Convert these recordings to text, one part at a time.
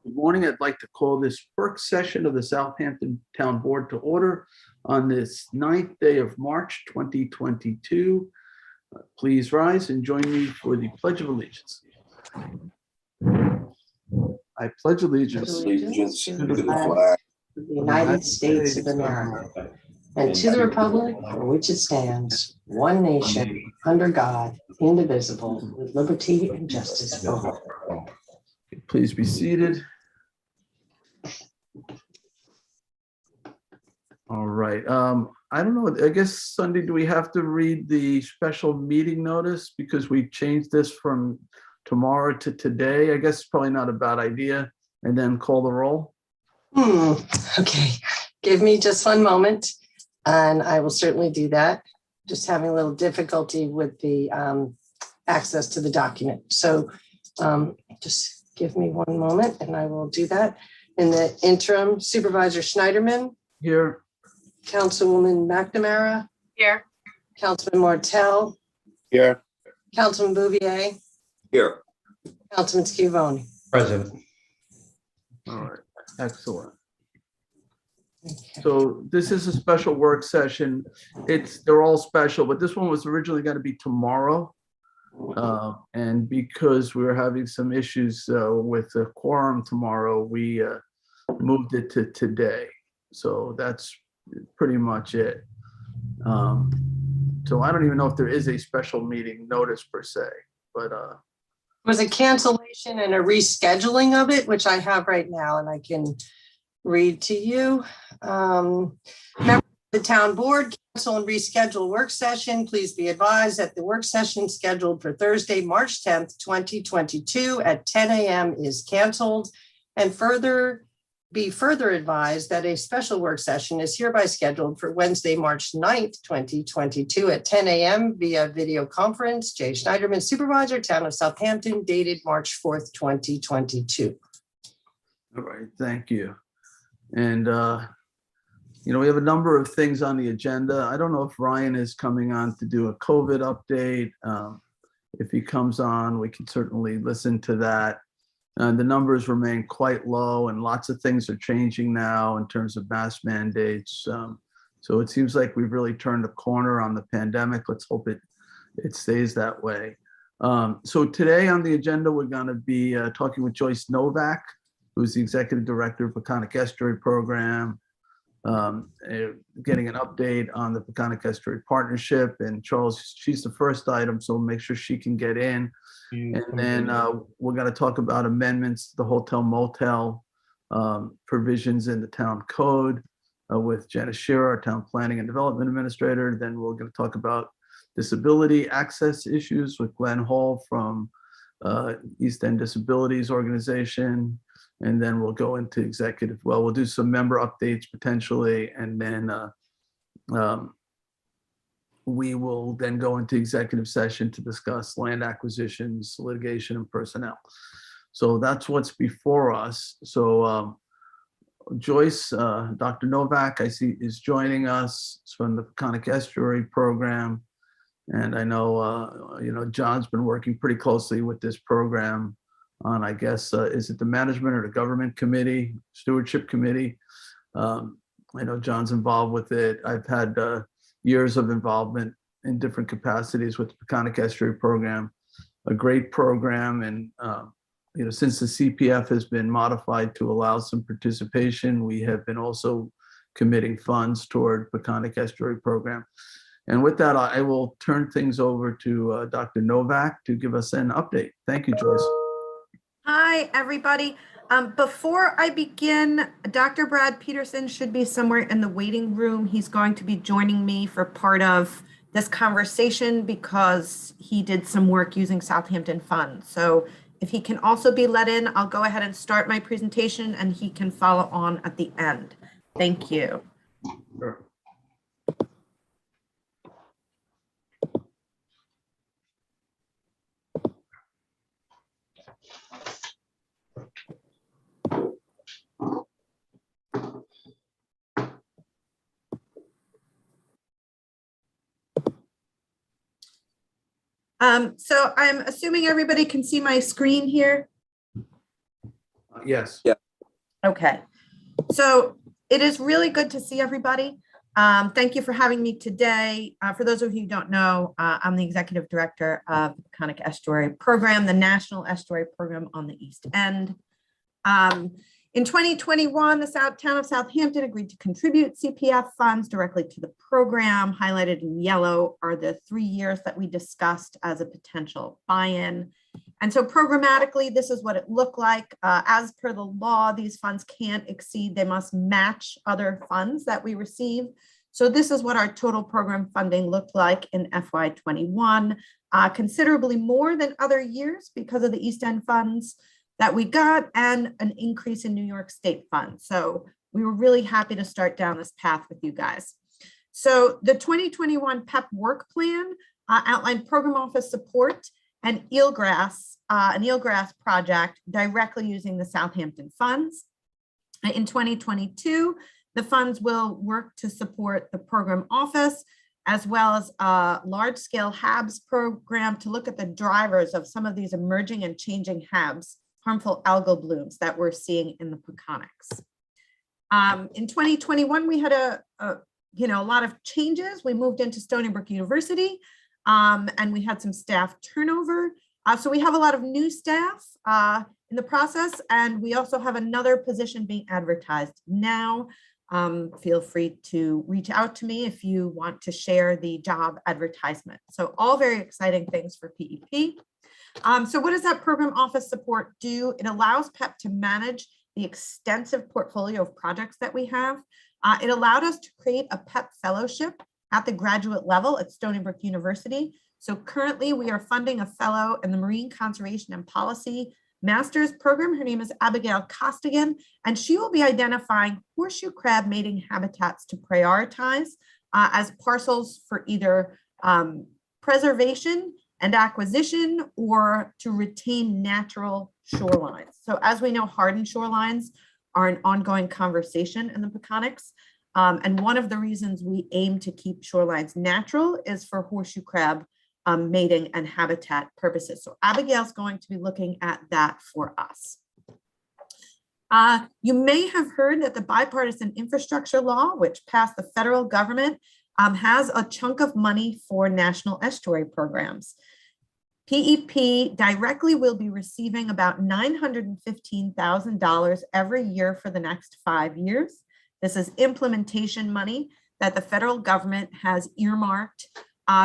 Good morning. I'd like to call this work session of the Southampton Town Board to order on this 9th day of March 2022. Please rise and join me for the Pledge of Allegiance. I pledge allegiance to the flag of the United States of America and to the republic for which it stands, one nation, under God, indivisible, with liberty and justice for all. Please be seated. All right. I don't know. I guess, Sunday, do we have to read the special meeting notice because we changed this from tomorrow to today? I guess it's probably not a bad idea. And then call the roll. Okay. Give me just one moment and I will certainly do that. Just having a little difficulty with the access to the document. So just give me one moment and I will do that. In the interim, Supervisor Schneiderman. Here. Councilwoman McNamara. Here. Councilman Motel. here. Councilman Bouvier. Here. Councilman Schiavone. Present. All right. Excellent. Okay. So this is a special work session. They're all special, but this one was originally going to be tomorrow. And because we were having some issues with the quorum tomorrow, we moved it to today. So that's pretty much it. So I don't even know if there is a special meeting notice per se, but It was a cancellation and a rescheduling of it, which I have right now, and I can read to you. Members of the town board cancel and reschedule work session. Please be advised that the work session scheduled for Thursday, March 10th, 2022 at 10 a.m. is canceled, and be further advised that a special work session is hereby scheduled for Wednesday, March 9th, 2022 at 10 a.m. via video conference. Jay Schneiderman, Supervisor, Town of Southampton, dated March 4th, 2022. all right, thank you. And, we have a number of things on the agenda. I don't know if Ryan is coming on to do a COVID update. If he comes on, we can certainly listen to that. The numbers remain quite low and lots of things are changing now in terms of mask mandates. So it seems like we've really turned a corner on the pandemic. Let's hope it stays that way. So today on the agenda, we're going to be talking with Joyce Novak, who's the Executive Director of Peconic Estuary Program, getting an update on the Peconic Estuary Partnership. And Charles, she's the first item, so we'll make sure she can get in. And then we're going to talk about amendments to the hotel motel provisions in the town code with Janice Shearer, our town planning and development administrator. Then we're going to talk about disability access issues with Glenn Hall from East End Disabilities organization. And then we'll go into executive. Well, we'll do some member updates potentially, and then we will then go into executive session to discuss land acquisitions, litigation, and personnel. So that's what's before us. So Joyce, Dr. Novak, I see, is joining us from the Peconic Estuary Program. And I know, John's been working pretty closely with this program on, I guess, is it the management or the government committee, stewardship committee? I know John's involved with it. I've had years of involvement in different capacities with the Peconic Estuary Program, a great program. And, since the CPF has been modified to allow some participation, we have been also committing funds toward Peconic Estuary Program. And with that, I will turn things over to Dr. Novak to give us an update. Thank you, Joyce. Hi, everybody. Before I begin, Dr. Brad Peterson should be somewhere in the waiting room. He's going to be joining me for part of this conversation because he did some work using Southampton funds. So if he can also be let in, I'll go ahead and start my presentation and he can follow on at the end. Thank you. Sure. So I'm assuming everybody can see my screen here. Yes. Yeah. Okay, so it is really good to see everybody. Thank you for having me today. For those of you who don't know, I'm the executive director of the Peconic Estuary Program, the National Estuary Program on the East End. In 2021, the town of Southampton agreed to contribute CPF funds directly to the program. Highlighted in yellow are the 3 years that we discussed as a potential buy-in. And so programmatically, this is what it looked like. As per the law, these funds can't exceed, they must match other funds that we receive. So this is what our total program funding looked like in FY21, considerably more than other years because of the East End funds that we got and an increase in New York State funds. So we were really happy to start down this path with you guys. So the 2021 PEP work plan outlined program office support and Eelgrass, an Eelgrass project directly using the Southampton funds. In 2022, the funds will work to support the program office as well as a large-scale HABs program to look at the drivers of some of these emerging and changing HABs, harmful algal blooms that we're seeing in the Peconics. In 2021, we had a lot of changes. We moved into Stony Brook University and we had some staff turnover. So we have a lot of new staff in the process, and we also have another position being advertised now. Feel free to reach out to me if you want to share the job advertisement. So all very exciting things for PEP. So what does that program office support do? It allows PEP to manage the extensive portfolio of projects that we have. It allowed us to create a PEP fellowship at the graduate level at Stony Brook University. So currently we are funding a fellow in the Marine Conservation and Policy Master's program. Her name is Abigail Costigan, and she will be identifying horseshoe crab mating habitats to prioritize as parcels for either preservation and acquisition or to retain natural shorelines. So as we know, hardened shorelines are an ongoing conversation in the Peconics. And one of the reasons we aim to keep shorelines natural is for horseshoe crab mating and habitat purposes. So Abigail's going to be looking at that for us. You may have heard that the bipartisan infrastructure law, which passed the federal government, has a chunk of money for national estuary programs. PEP directly will be receiving about $915,000 every year for the next 5 years. This is implementation money that the federal government has earmarked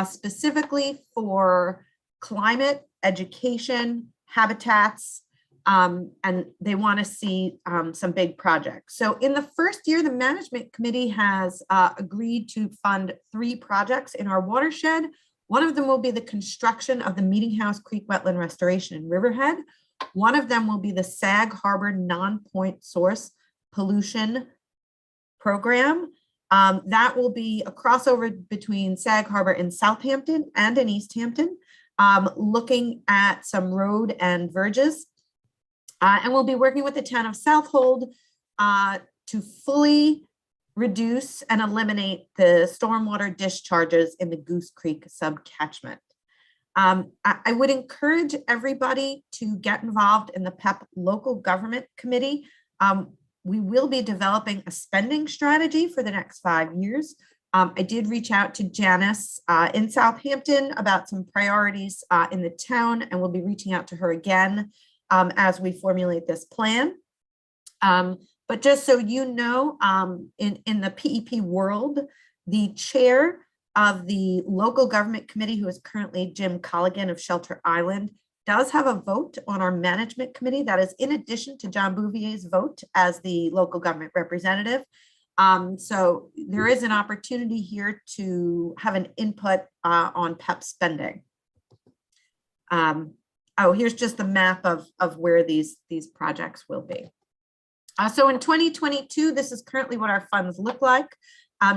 specifically for climate, education, habitats, and they want to see some big projects. So in the first year, the management committee has agreed to fund 3 projects in our watershed. One of them will be the construction of the Meeting House Creek Wetland Restoration in Riverhead. One of them will be the Sag Harbor Non-Point Source Pollution Program. That will be a crossover between Sag Harbor and Southampton and in East Hampton, looking at some road and verges. And we'll be working with the town of Southold to fully reduce and eliminate the stormwater discharges in the Goose Creek subcatchment. I would encourage everybody to get involved in the PEP local government committee. We will be developing a spending strategy for the next 5 years. I did reach out to Janice in Southampton about some priorities in the town, and we'll be reaching out to her again as we formulate this plan. But just so you know, in the PEP world, the chair of the local government committee, who is currently Jim Colligan of Shelter Island, does have a vote on our management committee. That is in addition to John Bouvier's vote as the local government representative. So there is an opportunity here to have an input on PEP spending. Oh, here's just the map of where these projects will be. So in 2022, this is currently what our funds look like.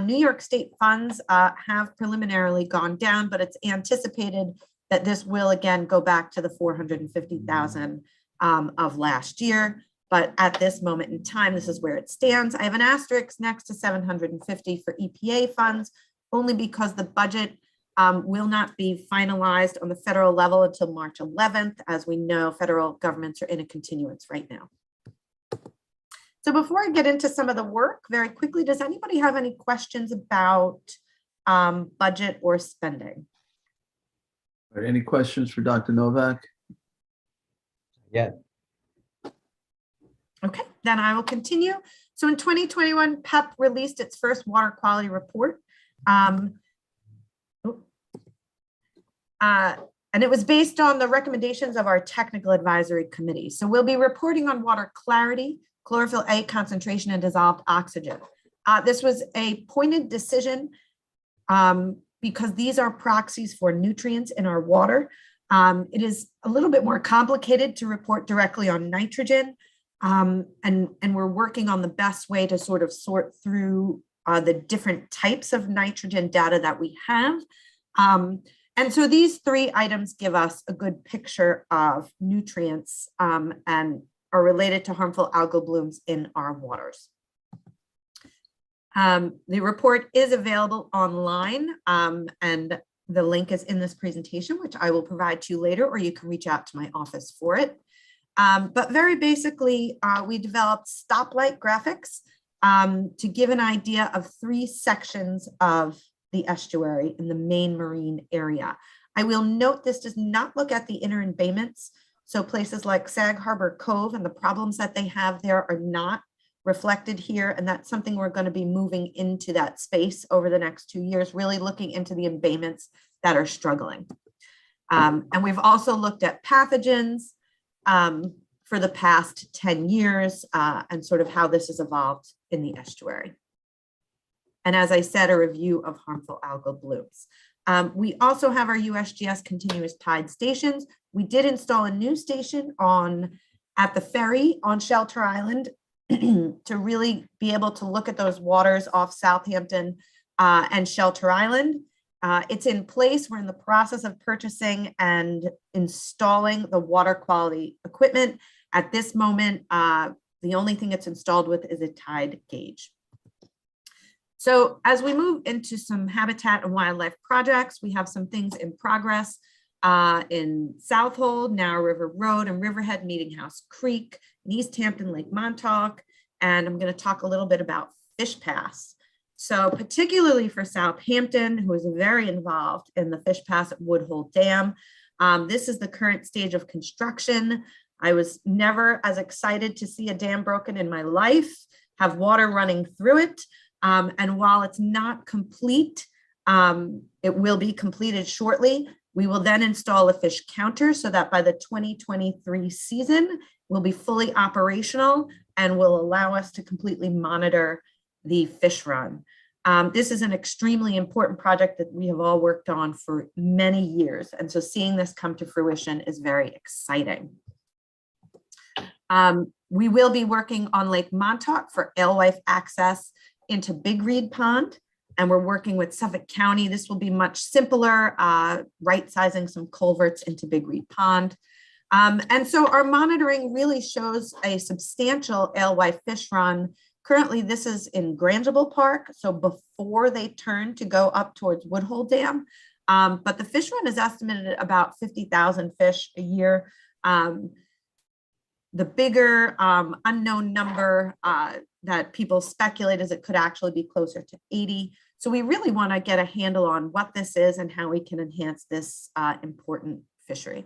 New York State funds have preliminarily gone down, but it's anticipated that this will again go back to the 450,000 of last year. But at this moment in time, this is where it stands. I have an asterisk next to 750 for EPA funds, only because the budget will not be finalized on the federal level until March 11th. As we know, federal governments are in a continuance right now. So before I get into some of the work, very quickly, does anybody have any questions about budget or spending? All right, any questions for Dr. Novak? Yeah. Okay, then I will continue. So in 2021, PEP released its first water quality report. And it was based on the recommendations of our technical advisory committee. So we'll be reporting on water clarity, chlorophyll A concentration, and dissolved oxygen. This was a pointed decision because these are proxies for nutrients in our water. It is a little bit more complicated to report directly on nitrogen. And we're working on the best way to sort of sort through the different types of nitrogen data that we have. And so these three items give us a good picture of nutrients and are related to harmful algal blooms in our waters. The report is available online and the link is in this presentation, which I will provide to you later, or you can reach out to my office for it. But very basically, we developed stoplight graphics to give an idea of three sections of the estuary in the main marine area. I will note this does not look at the inner embayments. So places like Sag Harbor Cove and the problems that they have there are not reflected here. And that's something we're going to be moving into that space over the next 2 years, really looking into the embayments that are struggling. And we've also looked at pathogens for the past 10 years and sort of how this has evolved in the estuary. And as I said, a review of harmful algal blooms. We also have our USGS continuous tide stations. We did install a new station at the ferry on Shelter Island to really be able to look at those waters off Southampton and Shelter Island. It's in place. We're in the process of purchasing and installing the water quality equipment. At this moment, the only thing it's installed with is a tide gauge. So as we move into some habitat and wildlife projects, we have some things in progress in Southold, Narrow River Road, and Riverhead Meeting House Creek, in East Hampton, Lake Montauk, and I'm going to talk a little bit about Fish Pass. So particularly for Southampton, who is very involved in the Fish Pass at Woodhull Dam, this is the current stage of construction. I was never as excited to see a dam broken in my life, have water running through it. And while it's not complete, it will be completed shortly. We will then install a fish counter so that by the 2023 season, we'll be fully operational and will allow us to completely monitor the fish run. This is an extremely important project that we have all worked on for many years. And so seeing this come to fruition is very exciting. We will be working on Lake Montauk for alewife access into Big Reed Pond, and we're working with Suffolk County. This will be much simpler, right-sizing some culverts into Big Reed Pond. And so our monitoring really shows a substantial alewife fish run. Currently, this is in Grangeable Park, so before they turn to go up towards Woodhull Dam. But the fish run is estimated at about 50,000 fish a year. The bigger unknown number that people speculate is it could actually be closer to 80. So we really want to get a handle on what this is and how we can enhance this important fishery.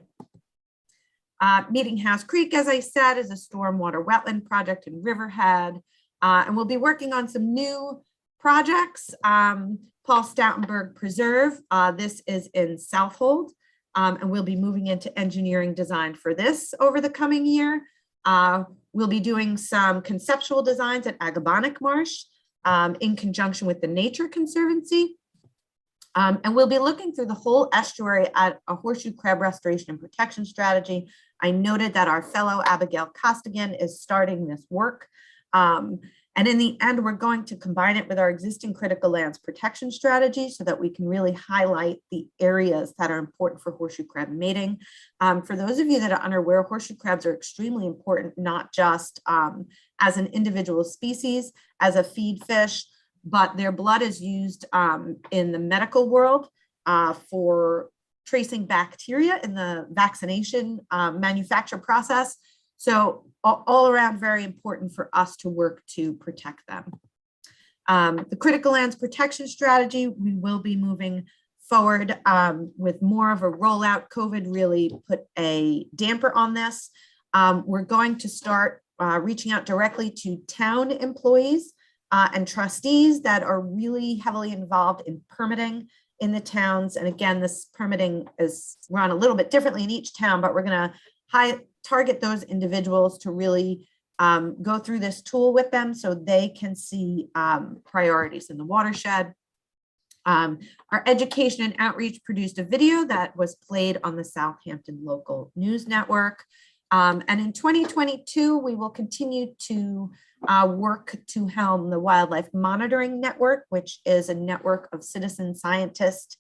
Meeting House Creek, as I said, is a stormwater wetland project in Riverhead. And we'll be working on some new projects. Paul Stoutenberg Preserve, this is in Southold. And we'll be moving into engineering design for this over the coming year. We'll be doing some conceptual designs at Agabonic Marsh in conjunction with the Nature Conservancy. And we'll be looking through the whole estuary at a horseshoe crab restoration and protection strategy. I noted that our fellow Abigail Costigan is starting this work. And in the end, we're going to combine it with our existing critical lands protection strategy so that we can really highlight the areas that are important for horseshoe crab mating. For those of you that are unaware, horseshoe crabs are extremely important, not just as an individual species, as a feed fish, but their blood is used in the medical world for tracing bacteria in the vaccination manufacture process. So all around very important for us to work to protect them. The critical lands protection strategy, we will be moving forward with more of a rollout. COVID really put a damper on this. We're going to start reaching out directly to town employees and trustees that are really heavily involved in permitting in the towns. And again, this permitting is run a little bit differently in each town, but we're going to target those individuals to really go through this tool with them so they can see priorities in the watershed. Our education and outreach produced a video that was played on the Southampton local news network. And in 2022, we will continue to work to helm the Wildlife Monitoring Network, which is a network of citizen scientist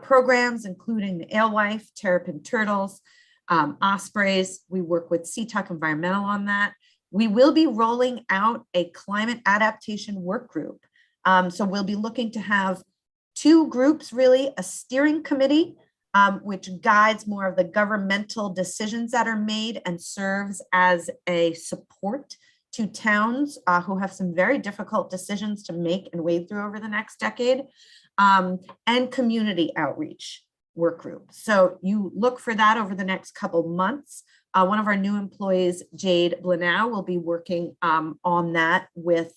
programs, including the alewife, terrapin turtles, ospreys. We work with Seatuck Environmental on that. We will be rolling out a climate adaptation work group. So we'll be looking to have two groups, really, a steering committee, which guides more of the governmental decisions that are made and serves as a support to towns who have some very difficult decisions to make and wade through over the next decade, and community outreach work group. So you look for that over the next couple months. One of our new employees, Jade Blanau, will be working on that with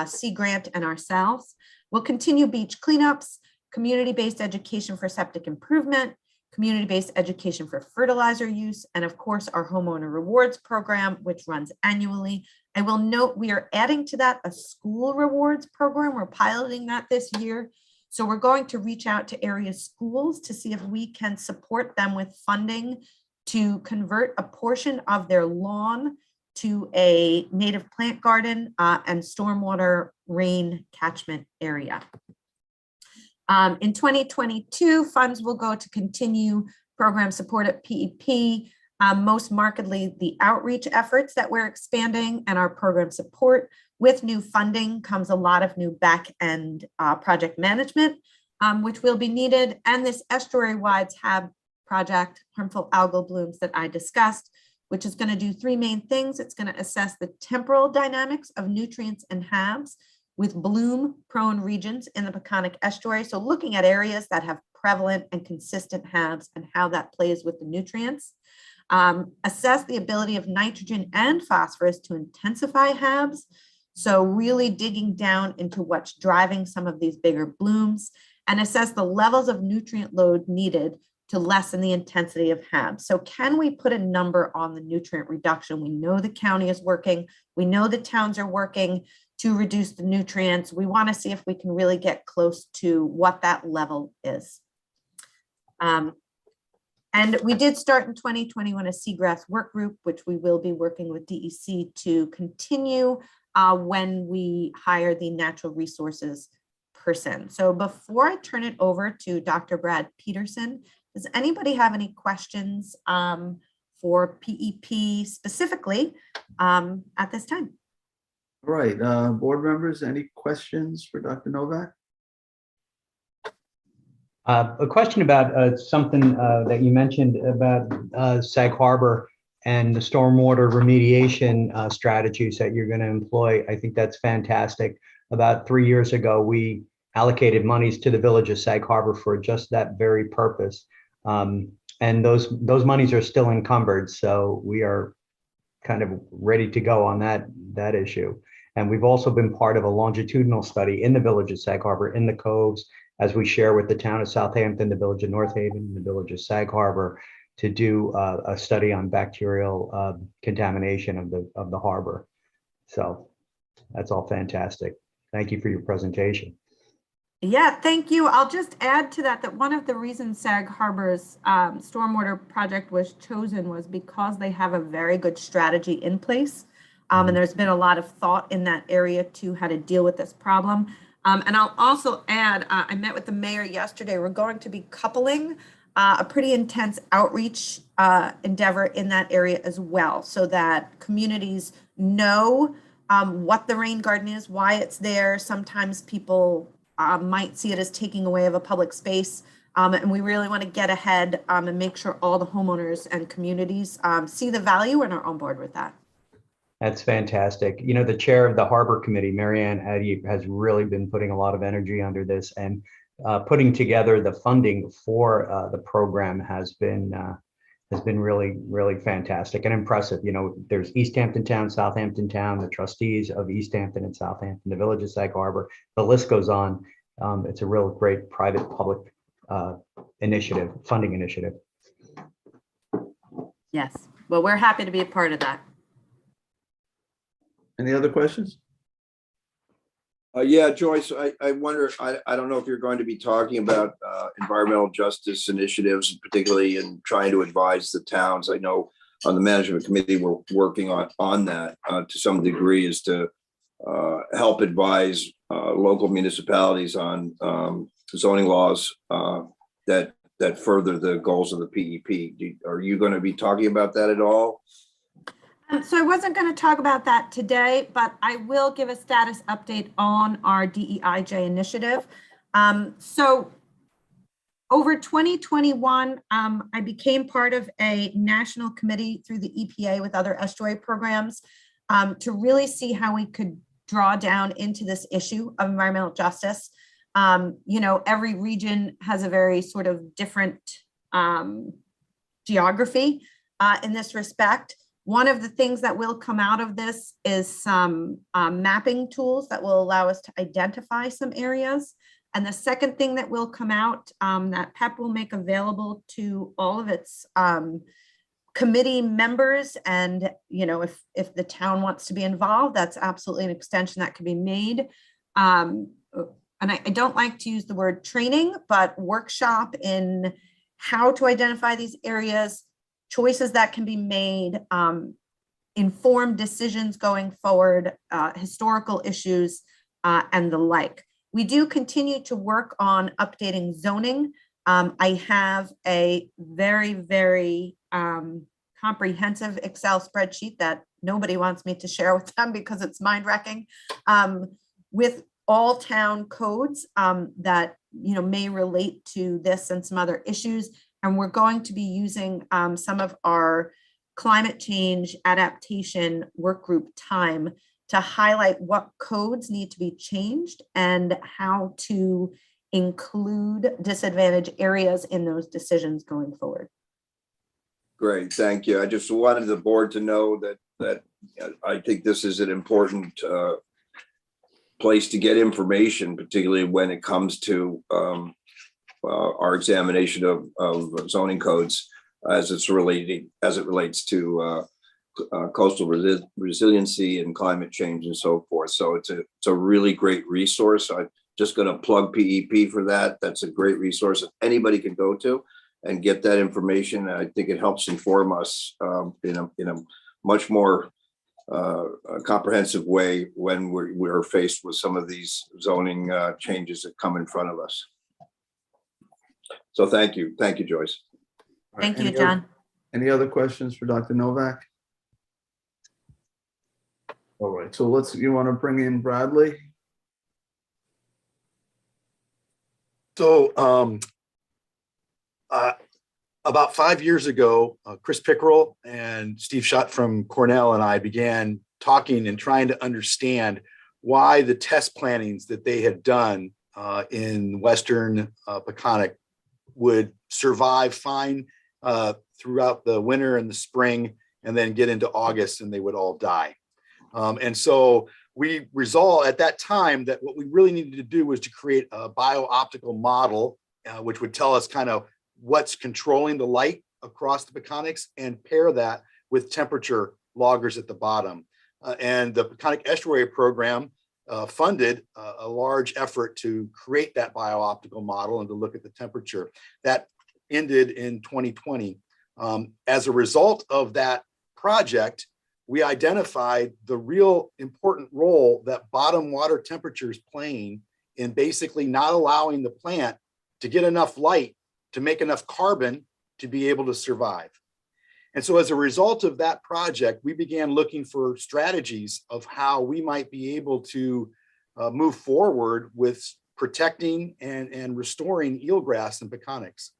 Sea Grant and ourselves. We'll continue beach cleanups, community-based education for septic improvement, community-based education for fertilizer use, and of course, our homeowner rewards program, which runs annually. I will note we are adding to that a school rewards program. We're piloting that this year. So we're going to reach out to area schools to see if we can support them with funding to convert a portion of their lawn to a native plant garden and stormwater rain catchment area. In 2022, funds will go to continue program support at PEP, most markedly the outreach efforts that we're expanding and our program support. With new funding comes a lot of new back-end project management, which will be needed. And this estuary-wide HAB project, harmful algal blooms that I discussed, which is going to do three main things. It's going to assess the temporal dynamics of nutrients and HABs with bloom-prone regions in the Peconic estuary. So looking at areas that have prevalent and consistent HABs and how that plays with the nutrients. Assess the ability of nitrogen and phosphorus to intensify HABs. So really digging down into what's driving some of these bigger blooms, and assess the levels of nutrient load needed to lessen the intensity of HABs. So can we put a number on the nutrient reduction? We know the county is working. We know the towns are working to reduce the nutrients. We want to see if we can really get close to what that level is. And we did start in 2021 a seagrass work group, which we will be working with DEC to continue when we hire the natural resources person. So before I turn it over to Dr. Brad Peterson, does anybody have any questions for PEP specifically at this time? All right, board members, any questions for Dr. Novak? A question about something that you mentioned about Sag Harbor and the stormwater remediation strategies that you're going to employ. I think that's fantastic. About 3 years ago, we allocated monies to the village of Sag Harbor for just that very purpose. And those monies are still encumbered. So we are kind of ready to go on that issue. And we've also been part of a longitudinal study in the village of Sag Harbor, in the coves, as we share with the town of Southampton, the village of North Haven, the village of Sag Harbor, to do a study on bacterial contamination of the harbor. So that's all fantastic. Thank you for your presentation. Yeah, thank you. I'll just add to that one of the reasons Sag Harbor's stormwater project was chosen was because they have a very good strategy in place. And there's been a lot of thought in that area to how to deal with this problem. And I'll also add, I met with the mayor yesterday. We're going to be coupling a pretty intense outreach endeavor in that area as well, so that communities know what the rain garden is, why it's there. Sometimes people might see it as taking away of a public space. And we really want to get ahead and make sure all the homeowners and communities see the value and are on board with that. That's fantastic. You know, the chair of the Harbor Committee, Marianne Addy, has really been putting a lot of energy under this, and putting together the funding for the program has been really, really fantastic and impressive. You know, there's East Hampton Town, Southampton Town, the trustees of East Hampton and Southampton, the Village of Sag Harbor. The list goes on. It's a real great private-public initiative, funding initiative. Yes. Well, we're happy to be a part of that. Any other questions? Yeah, Joyce, I wonder, I don't know if you're going to be talking about environmental justice initiatives, particularly in trying to advise the towns. I know on the management committee, we're working on that to some degree, is to help advise local municipalities on zoning laws that further the goals of the PEP. Are you going to be talking about that at all? So I wasn't going to talk about that today, but I will give a status update on our DEIJ initiative. So over 2021, I became part of a national committee through the EPA with other estuary programs to really see how we could draw down into this issue of environmental justice. You know, every region has a very sort of different geography in this respect. One of the things that will come out of this is some mapping tools that will allow us to identify some areas. And the second thing that will come out that PEP will make available to all of its committee members, and you know, if the town wants to be involved, that's absolutely an extension that can be made. And I don't like to use the word training, but workshop in how to identify these areas, choices that can be made, informed decisions going forward, historical issues, and the like. We do continue to work on updating zoning. I have a very, very comprehensive Excel spreadsheet that nobody wants me to share with them because it's mind-wrecking, with all town codes that may relate to this and some other issues. And we're going to be using some of our climate change adaptation work group time to highlight what codes need to be changed and how to include disadvantaged areas in those decisions going forward. Great, thank you. I just wanted the board to know that I think this is an important place to get information, particularly when it comes to our examination of zoning codes as it relates to coastal resiliency and climate change and so forth. So it's a really great resource. I'm just going to plug PEP for that. That's a great resource that anybody can go to and get that information. I think it helps inform us in a much more comprehensive way when we're faced with some of these zoning changes that come in front of us. So thank you, Joyce. Thank you, John. Any other questions for Dr. Novak? All right, so you want to bring in Bradley? So about 5 years ago, Chris Pickerel and Steve Schott from Cornell and I began talking and trying to understand why the test plantings that they had done in Western Peconic would survive fine throughout the winter and the spring, and then get into August and they would all die. And so we resolved at that time that what we really needed to do was to create a bio-optical model, which would tell us kind of what's controlling the light across the Peconics and pair that with temperature loggers at the bottom. And the Peconic Estuary Program funded a large effort to create that bio-optical model and to look at the temperature. That ended in 2020. As a result of that project, we identified the real important role that bottom water temperature is playing in basically not allowing the plant to get enough light to make enough carbon to be able to survive. And so as a result of that project, we began looking for strategies of how we might be able to move forward with protecting and restoring eelgrass and peconics.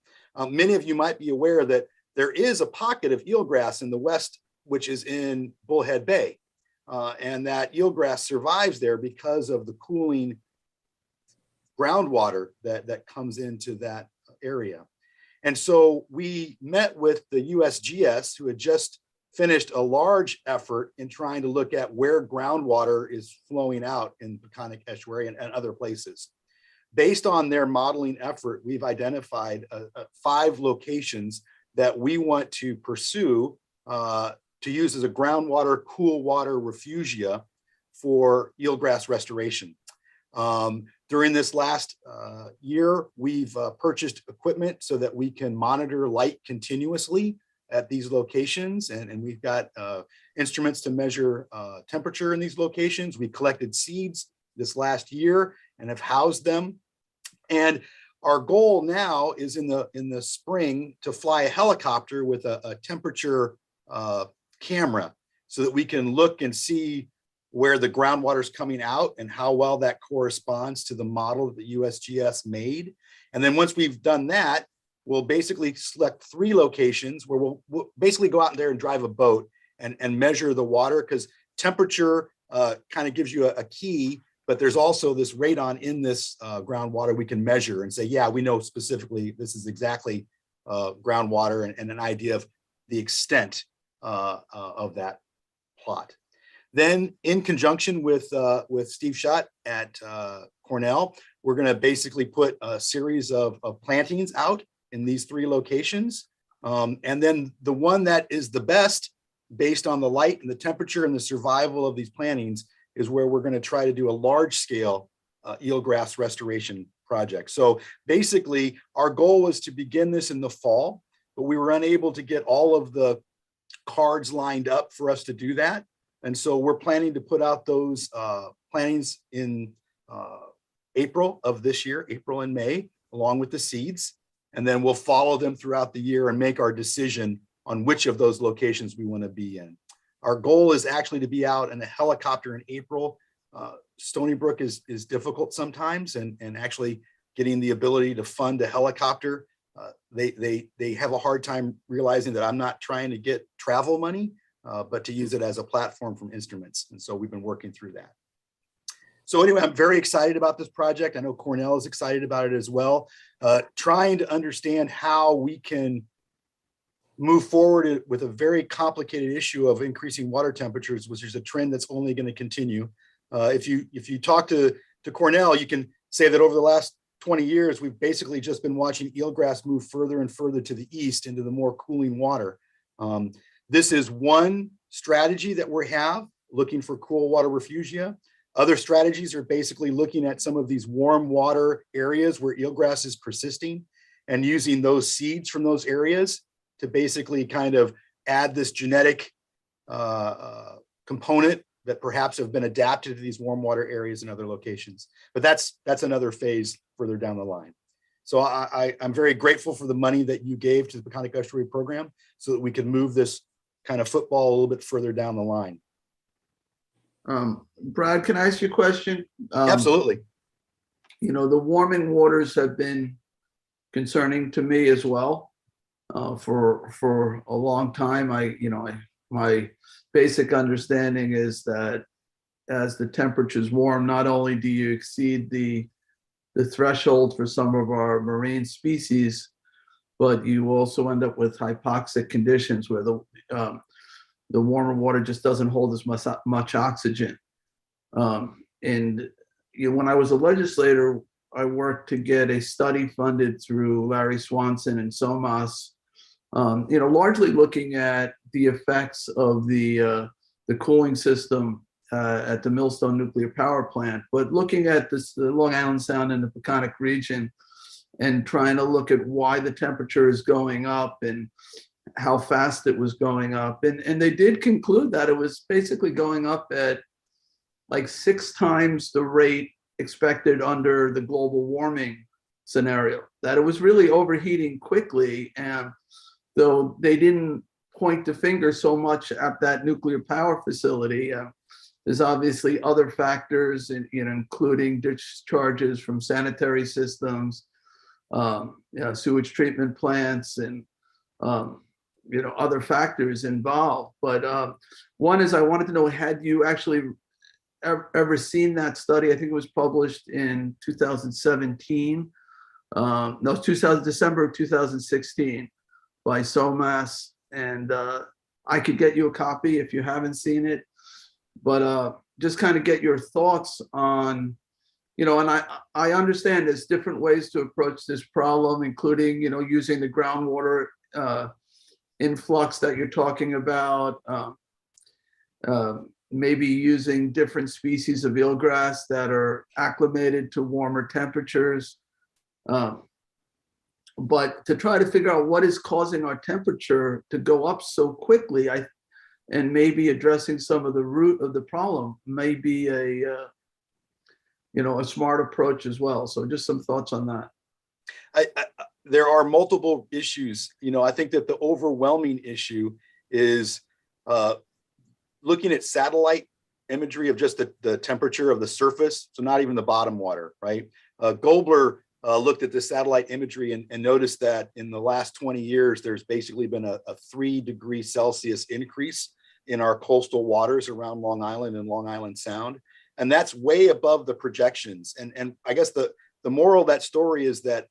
Many of you might be aware that there is a pocket of eelgrass in the west, which is in Bullhead Bay. And that eelgrass survives there because of the cooling groundwater that comes into that area. And so we met with the USGS, who had just finished a large effort in trying to look at where groundwater is flowing out in Peconic estuary and other places. Based on their modeling effort, we've identified 5 locations that we want to pursue to use as a groundwater, cool water refugia for eelgrass restoration. During this last year, we've purchased equipment so that we can monitor light continuously at these locations. And we've got instruments to measure temperature in these locations. We collected seeds this last year and have housed them. And our goal now is in the spring to fly a helicopter with a temperature camera so that we can look and see where the groundwater is coming out and how well that corresponds to the model that the USGS made. And then once we've done that, we'll basically select 3 locations where we'll basically go out there and drive a boat and measure the water, because temperature kind of gives you a key, but there's also this radon in this groundwater we can measure and say, yeah, we know specifically this is exactly groundwater and an idea of the extent of that plot. Then in conjunction with Steve Schott at Cornell, we're going to basically put a series of plantings out in these 3 locations. And then the one that is the best based on the light and the temperature and the survival of these plantings is where we're going to try to do a large scale eelgrass restoration project. So basically our goal was to begin this in the fall, but we were unable to get all of the cards lined up for us to do that. And so we're planning to put out those plantings in April of this year, April and May, along with the seeds. And then we'll follow them throughout the year and make our decision on which of those locations we want to be in. Our goal is actually to be out in a helicopter in April. Stony Brook is difficult sometimes, and actually getting the ability to fund a helicopter, they have a hard time realizing that I'm not trying to get travel money, but to use it as a platform from instruments. And so we've been working through that. So anyway, I'm very excited about this project. I know Cornell is excited about it as well. Trying to understand how we can move forward with a very complicated issue of increasing water temperatures, which is a trend that's only going to continue. If you talk to Cornell, you can say that over the last 20 years, we've basically just been watching eelgrass move further and further to the east into the more cooling water. This is one strategy that we have, looking for cool water refugia. Other strategies are basically looking at some of these warm water areas where eelgrass is persisting and using those seeds from those areas to basically kind of add this genetic component that perhaps have been adapted to these warm water areas in other locations. But that's another phase further down the line. So I'm very grateful for the money that you gave to the Peconic Estuary program so that we can move this kind of football a little bit further down the line. Brad, can I ask you a question? Absolutely. You know, the warming waters have been concerning to me as well for a long time. My basic understanding is that as the temperatures warm, not only do you exceed the threshold for some of our marine species, but you also end up with hypoxic conditions where the warmer water just doesn't hold as much oxygen. And when I was a legislator, I worked to get a study funded through Larry Swanson and SOMAS, largely looking at the effects of the cooling system at the Millstone nuclear power plant, but looking at the Long Island Sound and the Peconic region and trying to look at why the temperature is going up and how fast it was going up. And they did conclude that it was basically going up at like 6 times the rate expected under the global warming scenario, that it was really overheating quickly. And though they didn't point the finger so much at that nuclear power facility, There's obviously other factors, including discharges from sanitary systems, sewage treatment plants, and other factors involved. But one is, I wanted to know, had you actually ever seen that study? I think it was published in 2017. No, December of 2016 by SOMAS, and I could get you a copy if you haven't seen it. But just kind of get your thoughts on, and I understand there's different ways to approach this problem, including, using the groundwater influx that you're talking about, maybe using different species of eelgrass that are acclimated to warmer temperatures. But to try to figure out what is causing our temperature to go up so quickly, and maybe addressing some of the root of the problem may be a smart approach as well. So just some thoughts on that. There are multiple issues. I think that the overwhelming issue is looking at satellite imagery of just the temperature of the surface, so not even the bottom water, right? Gobler looked at the satellite imagery and noticed that in the last 20 years, there's basically been a 3 degrees Celsius increase in our coastal waters around Long Island and Long Island Sound. And that's way above the projections. And I guess the moral of that story is that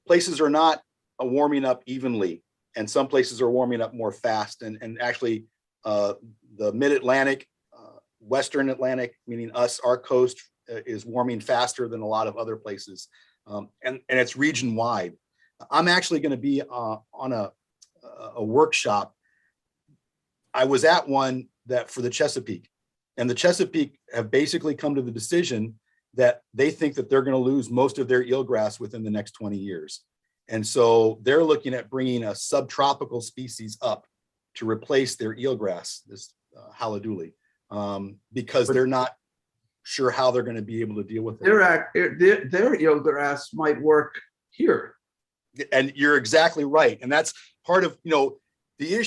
places are not warming up evenly, and some places are warming up more fast. And actually the mid-Atlantic, Western Atlantic, meaning our coast, is warming faster than a lot of other places. And it's region wide. I'm actually going to be on a workshop. I was at one that for the Chesapeake, and the Chesapeake have basically come to the decision that they think that they're going to lose most of their eelgrass within the next 20 years. And so they're looking at bringing a subtropical species up to replace their eelgrass, this haladuli, because they're not sure how they're going to be able to deal with it. Their eelgrass might work here. And you're exactly right. And that's part of,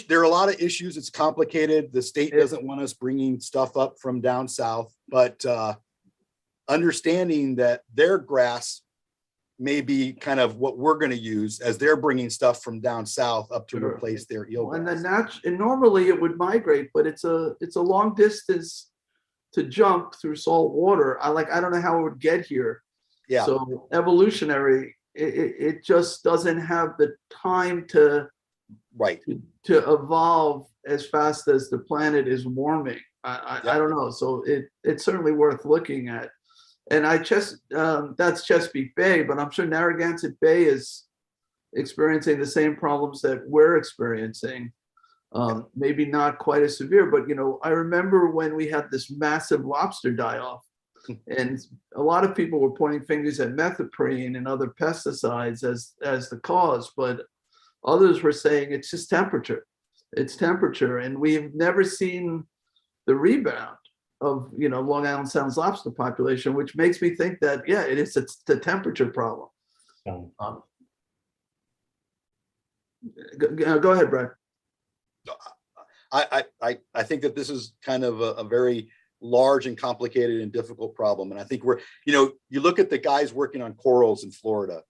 there are a lot of issues. It's complicated. The state doesn't want us bringing stuff up from down south, but understanding that their grass may be kind of what we're going to use as they're bringing stuff from down south up to replace their eelgrass. And normally it would migrate, but it's a long distance to jump through salt water. I don't know how it would get here. Yeah. So evolutionary, it just doesn't have the time to evolve as fast as the planet is warming. I don't know. So it's certainly worth looking at. And that's Chesapeake Bay, but I'm sure Narragansett Bay is experiencing the same problems that we're experiencing. Maybe not quite as severe, but I remember when we had this massive lobster die-off, and a lot of people were pointing fingers at methoprene and other pesticides as the cause, but others were saying it's just temperature. It's temperature, and we've never seen the rebound of Long Island Sound's lobster population, which makes me think that it's the temperature problem. Go ahead, Brad. I think that this is kind of a very large and complicated and difficult problem. And I think you look at the guys working on corals in Florida,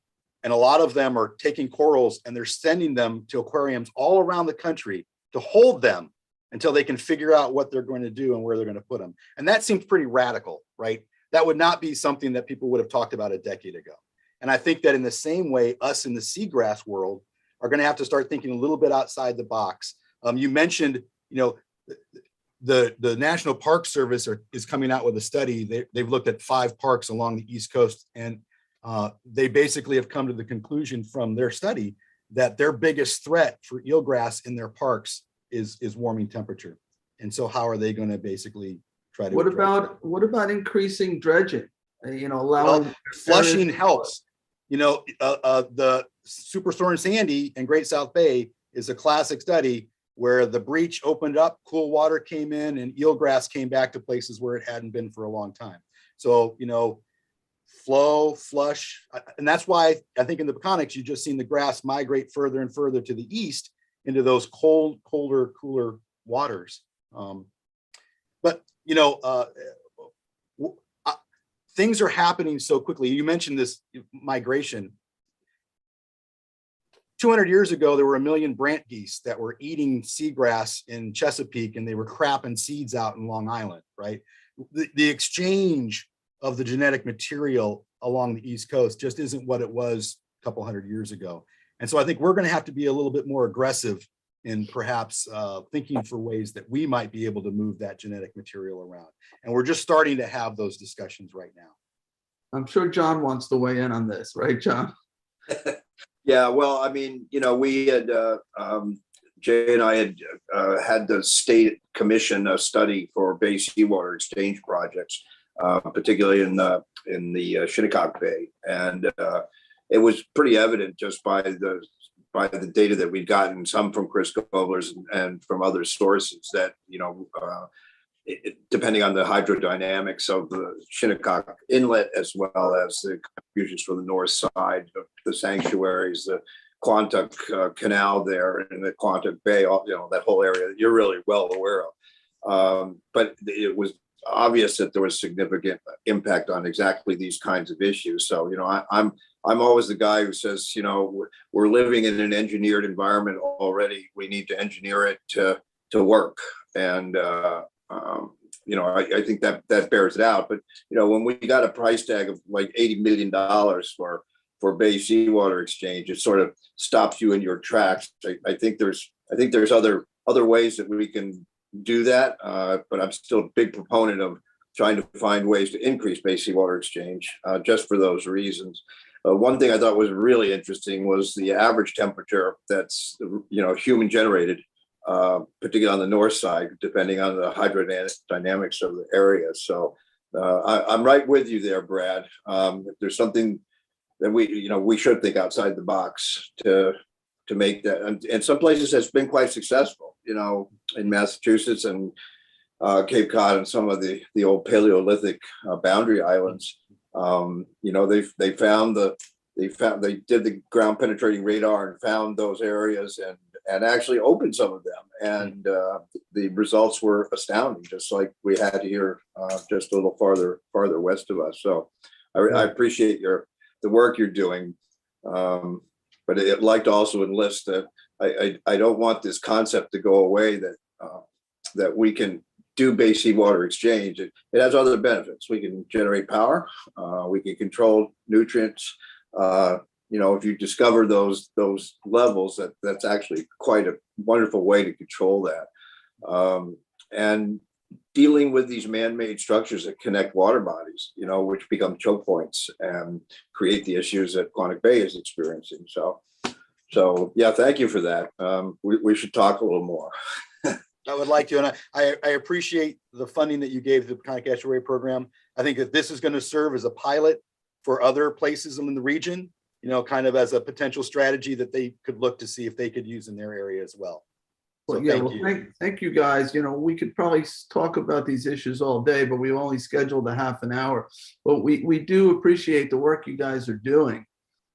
and a lot of them are taking corals and they're sending them to aquariums all around the country to hold them until they can figure out what they're going to do and where they're going to put them. And that seems pretty radical, right? That would not be something that people would have talked about a decade ago. And I think that in the same way, us in the seagrass world are going to have to start thinking a little bit outside the box. You mentioned, the National Park Service is coming out with a study. They've looked at 5 parks along the East Coast, and they basically have come to the conclusion from their study that their biggest threat for eelgrass in their parks is warming temperature. And so how are they going to basically try to what about increasing dredging? Allowing flushing helps. The Superstorm Sandy in Great South Bay is a classic study where the breach opened up, cool water came in, and eelgrass came back to places where it hadn't been for a long time. So, flush, and that's why I think in the Peconics, you've just seen the grass migrate further and further to the east into those colder, cooler waters. But you know, things are happening so quickly. You mentioned this migration. 200 years ago, there were 1 million brant geese that were eating seagrass in Chesapeake, and they were crapping seeds out in Long Island, right? The exchange of the genetic material along the East Coast just isn't what it was a couple hundred years ago. And so I think we're going to have to be a little bit more aggressive in perhaps thinking for ways that we might be able to move that genetic material around. And we're just starting to have those discussions right now. I'm sure John wants to weigh in on this, right, John? Yeah, well, I mean, you know, we had, Jay and I had the state commission a study for Bay seawater exchange projects, particularly in the Shinnecock Bay. And it was pretty evident just by the data that we'd gotten, some from Chris Gobler's and from other sources, that, you know, depending on the hydrodynamics of the Shinnecock Inlet, as well as the contributions from the north side of the sanctuaries, the Quantuck Canal there and the Quantuck Bay, you know, that whole area that you're really well aware of. But it was obvious that there was significant impact on exactly these kinds of issues. So, you know, I'm always the guy who says, you know, we're living in an engineered environment already. We need to engineer it to work. And you know, I think that bears it out. But, you know, when we got a price tag of like $80 million for Bay seawater exchange, it sort of stops you in your tracks. I think there's other ways that we can do that, but I'm still a big proponent of trying to find ways to increase Bay seawater exchange, just for those reasons. One thing I thought was really interesting was the average temperature that's, you know, human generated, particularly on the north side, depending on the hydrodynamics of the area. So I'm right with you there, Brad. If there's something that we should think outside the box to make that, and some places has been quite successful, you know, in Massachusetts and Cape Cod and some of the old Paleolithic boundary islands. You know, they did the ground penetrating radar and found those areas and actually opened some of them. And the results were astounding, just like we had here just a little farther west of us. So I appreciate the work you're doing. But I'd like to also enlist that I don't want this concept to go away, that we can do Bay seawater exchange. It has other benefits. We can generate power. We can control nutrients. You know, if you discover those levels, that's actually quite a wonderful way to control that. And dealing with these man-made structures that connect water bodies, you know, which become choke points and create the issues that Quantuck Bay is experiencing. So yeah, thank you for that. We should talk a little more. I would like to, and I appreciate the funding that you gave the Peconic Estuary program. I think that this is going to serve as a pilot for other places in the region, you know, kind of as a potential strategy that they could look to see if they could use in their area as well. So Thank you guys. You know, we could probably talk about these issues all day, but we only scheduled a half an hour. But we do appreciate the work you guys are doing.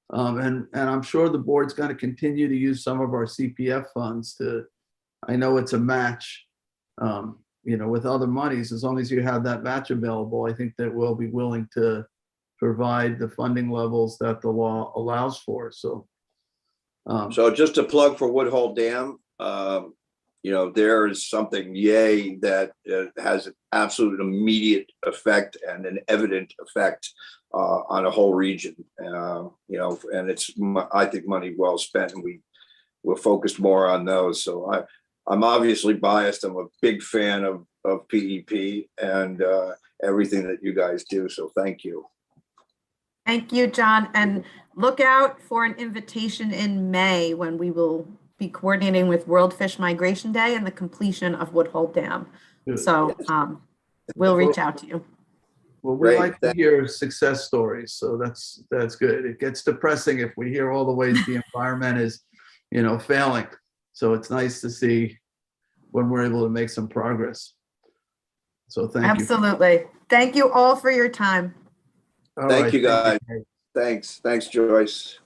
And I'm sure the board's going to continue to use some of our CPF funds I know it's a match, you know, with other monies. As long as you have that match available, I think that we'll be willing to provide the funding levels that the law allows for. So just a plug for Woodhull Dam. You know, there is something, that has an absolute immediate effect and an evident effect on a whole region. You know, and it's, I think, money well spent, and we're focused more on those. So I'm obviously biased. I'm a big fan of PEP and everything that you guys do. So thank you. Thank you, John. And look out for an invitation in May when we will be coordinating with World Fish Migration Day and the completion of Woodhull Dam. So we'll reach out to you. Well, we like to hear success stories. So that's good. It gets depressing if we hear all the ways the environment is, you know, failing. So it's nice to see when we're able to make some progress. So thank you. Absolutely. Thank you all for your time. Thank you, guys. Thanks, Joyce.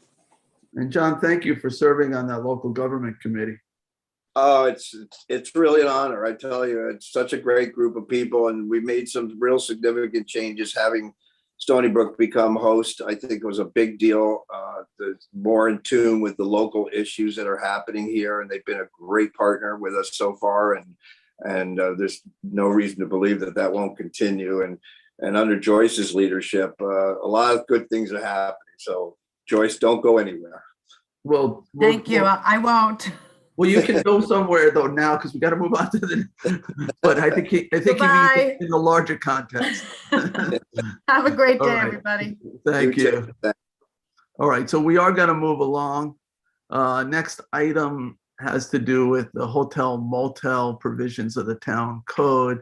And John, thank you for serving on that local government committee. Oh, it's really an honor. I tell you, it's such a great group of people, and we made some real significant changes. Having Stony Brook become host, I think, was a big deal. More in tune with the local issues that are happening here, and they've been a great partner with us so far. And there's no reason to believe that that won't continue. And under Joyce's leadership, a lot of good things are happening. So Joyce, don't go anywhere. Well, Thank you. I won't. Well, you can go somewhere though now because we got to move on to the. But I think he Goodbye. means in the larger context. Have a great All day, right. everybody. Thank you. too. All right, so we are going to move along. Next item has to do with the hotel motel provisions of the town code.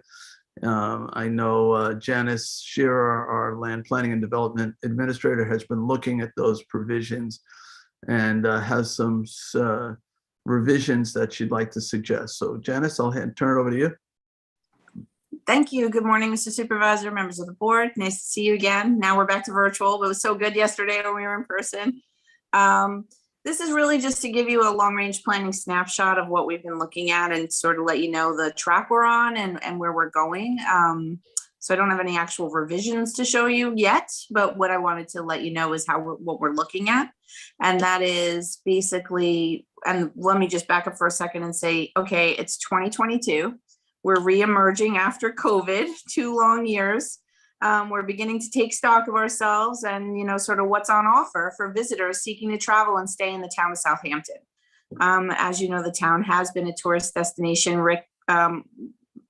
I know Janice Shearer, our land planning and development administrator, has been looking at those provisions and has some revisions that she'd like to suggest. So Janice, I'll turn it over to you. Thank you. Good morning, Mr. Supervisor, members of the board. Nice to see you again. Now we're back to virtual, but it was so good yesterday when we were in person. This is really just to give you a long-range planning snapshot of what we've been looking at and sort of let you know the track we're on and where we're going. So I don't have any actual revisions to show you yet, but what I wanted to let you know is what we're looking at. And that is basically, and let me just back up for a second and say, okay, it's 2022. We're re-emerging after COVID, 2 long years. We're beginning to take stock of ourselves and, sort of what's on offer for visitors seeking to travel and stay in the town of Southampton. As you know, the town has been a tourist destination.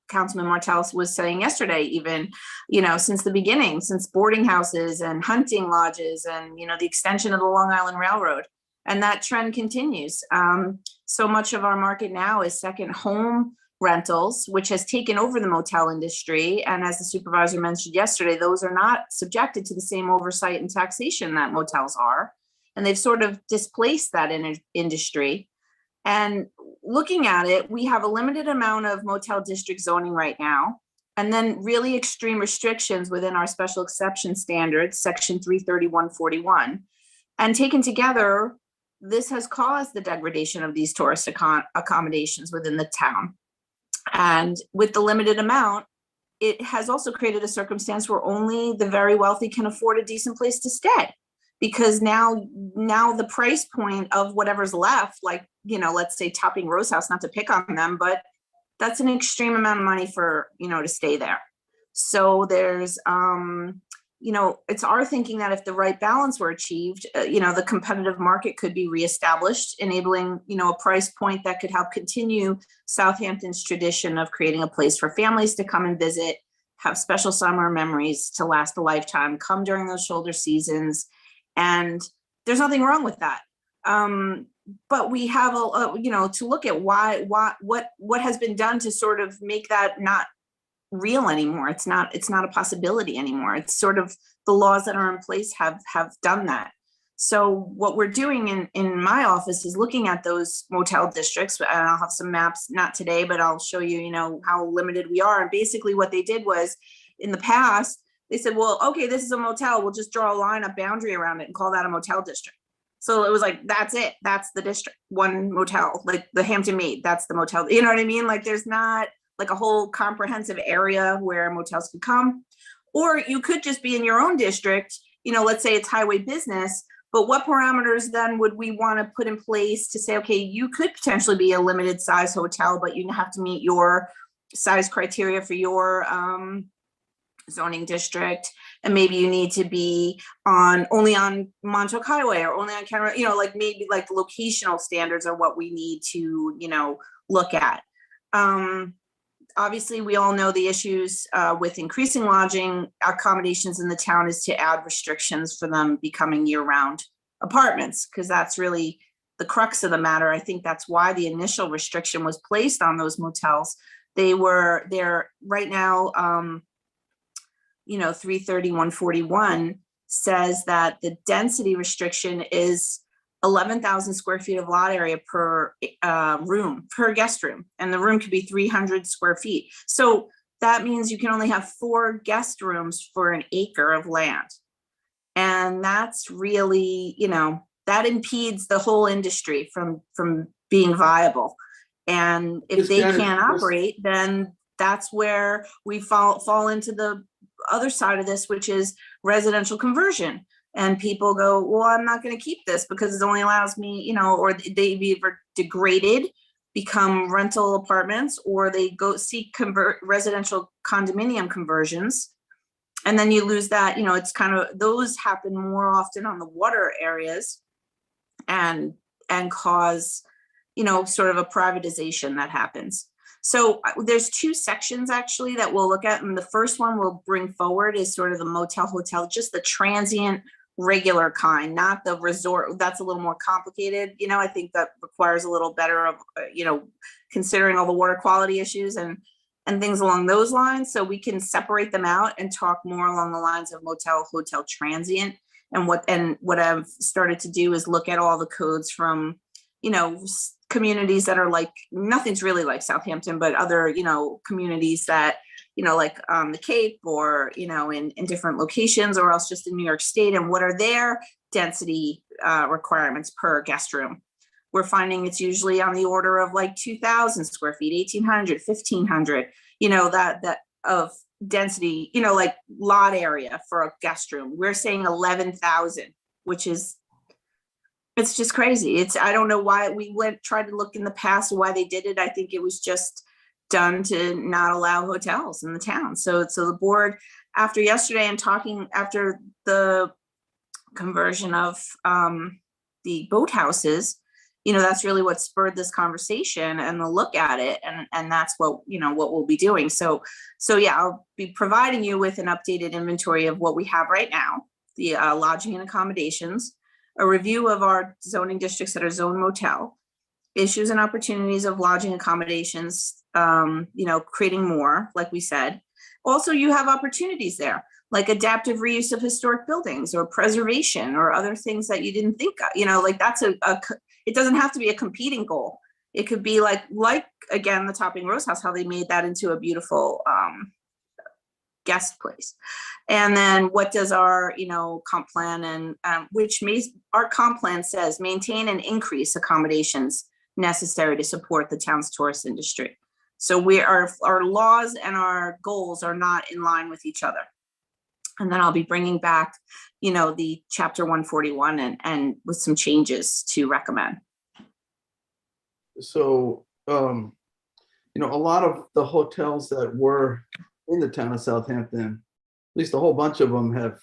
Councilman Motel was saying yesterday, even, since the beginning, since boarding houses and hunting lodges and, the extension of the Long Island Railroad. And that trend continues. So much of our market now is second home rentals, which has taken over the motel industry. And as the supervisor mentioned yesterday, those are not subjected to the same oversight and taxation that motels are. And they've sort of displaced that industry. And looking at it, we have a limited amount of motel district zoning right now, and then really extreme restrictions within our special exception standards, section 33141. And taken together, this has caused the degradation of these tourist accommodations within the town. And with the limited amount, it has also created a circumstance where only the very wealthy can afford a decent place to stay. Because now the price point of whatever's left, like, let's say Topping Rose House, not to pick on them, but that's an extreme amount of money for, to stay there. So there's, it's our thinking that if the right balance were achieved, the competitive market could be reestablished, enabling, a price point that could help continue Southampton's tradition of creating a place for families to come and visit, have special summer memories to last a lifetime, come during those shoulder seasons. And there's nothing wrong with that. But we have to look at what has been done to sort of make that not real anymore. It's not a possibility anymore. It's sort of the laws that are in place have done that. So what we're doing in my office is looking at those motel districts, and I'll have some maps, not today, but I'll show you, how limited we are. And basically what they did was, in the past, they said, well, okay, this is a motel. We'll just draw a line, a boundary around it and call that a motel district. So it was like, that's it. That's the district. One motel, like the Hampton Maid, that's the motel. You know what I mean? Like there's not like a whole comprehensive area where motels could come. Or you could just be in your own district, let's say it's highway business, but what parameters then would we want to put in place to say, okay, you could potentially be a limited size hotel, but you have to meet your size criteria for your zoning district, and maybe you need to be only on Montauk Highway or only on County, like maybe like the locational standards are what we need to, look at. Obviously, we all know the issues with increasing lodging accommodations in the town is to add restrictions for them becoming year-round apartments, because that's really the crux of the matter. I think that's why the initial restriction was placed on those motels. They're right now, 33141 says that the density restriction is 11,000 square feet of lot area per room, per guest room. And the room could be 300 square feet. So that means you can only have 4 guest rooms for an acre of land. And that's really, that impedes the whole industry from being viable. And if Ms. they Janet, can't operate, then that's where we fall into the other side of this, which is residential conversion. And people go, well, I'm not going to keep this because it only allows me, you know, or they've either degraded, become rental apartments, or they go seek residential condominium conversions. And then you lose that, you know, it's kind of, those happen more often on the water areas and cause, you know, sort of a privatization that happens. So there's two sections actually that we'll look at. And the first one we'll bring forward is sort of the motel hotel, just the transient regular kind, not the resort. That's a little more complicated. You know, I think that requires a little better of, you know, considering all the water quality issues and things along those lines. So we can separate them out and talk more along the lines of motel, hotel, transient. And what I've started to do is look at all the codes from, you know, communities that are like, nothing's really like Southampton, but other, you know, communities that, you know, like the Cape or, you know, in different locations, or else just in New York State, and what are their density requirements per guest room. We're finding it's usually on the order of like 2,000 square feet, 1,800, 1,500, you know, that of density, you know, like lot area for a guest room. We're saying 11,000, which is, it's just crazy. I don't know why tried to look in the past why they did it. I think it was just done to not allow hotels in the town. So the board, after yesterday and talking after the conversion of the boathouses, you know, that's really what spurred this conversation and the look at it. And that's what, you know, what we'll be doing. So yeah, I'll be providing you with an updated inventory of what we have right now, the lodging and accommodations, a review of our zoning districts that are zone motel, issues and opportunities of lodging accommodations, you know, creating more, like we said. Also, you have opportunities there, like adaptive reuse of historic buildings or preservation or other things that you didn't think of, you know, like that's it doesn't have to be a competing goal. It could be like again, the Topping Rose House, how they made that into a beautiful guest place. And then what does our, you know, comp plan and our comp plan says maintain and increase accommodations necessary to support the town's tourist industry. So our laws and our goals are not in line with each other. And then I'll be bringing back, you know, the chapter 141 and with some changes to recommend. So, you know, a lot of the hotels that were in the town of Southampton, at least a whole bunch of them have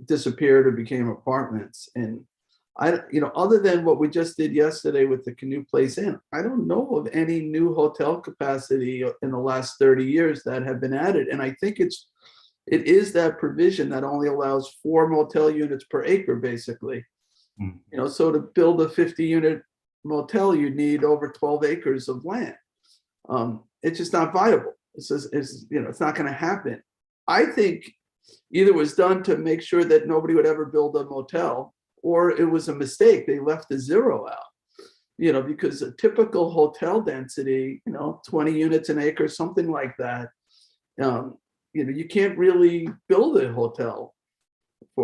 disappeared or became apartments. And you know, other than what we just did yesterday with the Canoe Place Inn, I don't know of any new hotel capacity in the last 30 years that have been added. And I think it is that provision that only allows 4 motel units per acre, basically. You know, so to build a 50-unit motel, you need over 12 acres of land. It's just not viable. It's you know, it's not going to happen. I think either it was done to make sure that nobody would ever build a motel, or it was a mistake. They left the 0 out, you know, because a typical hotel density, you know, 20 units an acre, something like that. You know, you can't really build a hotel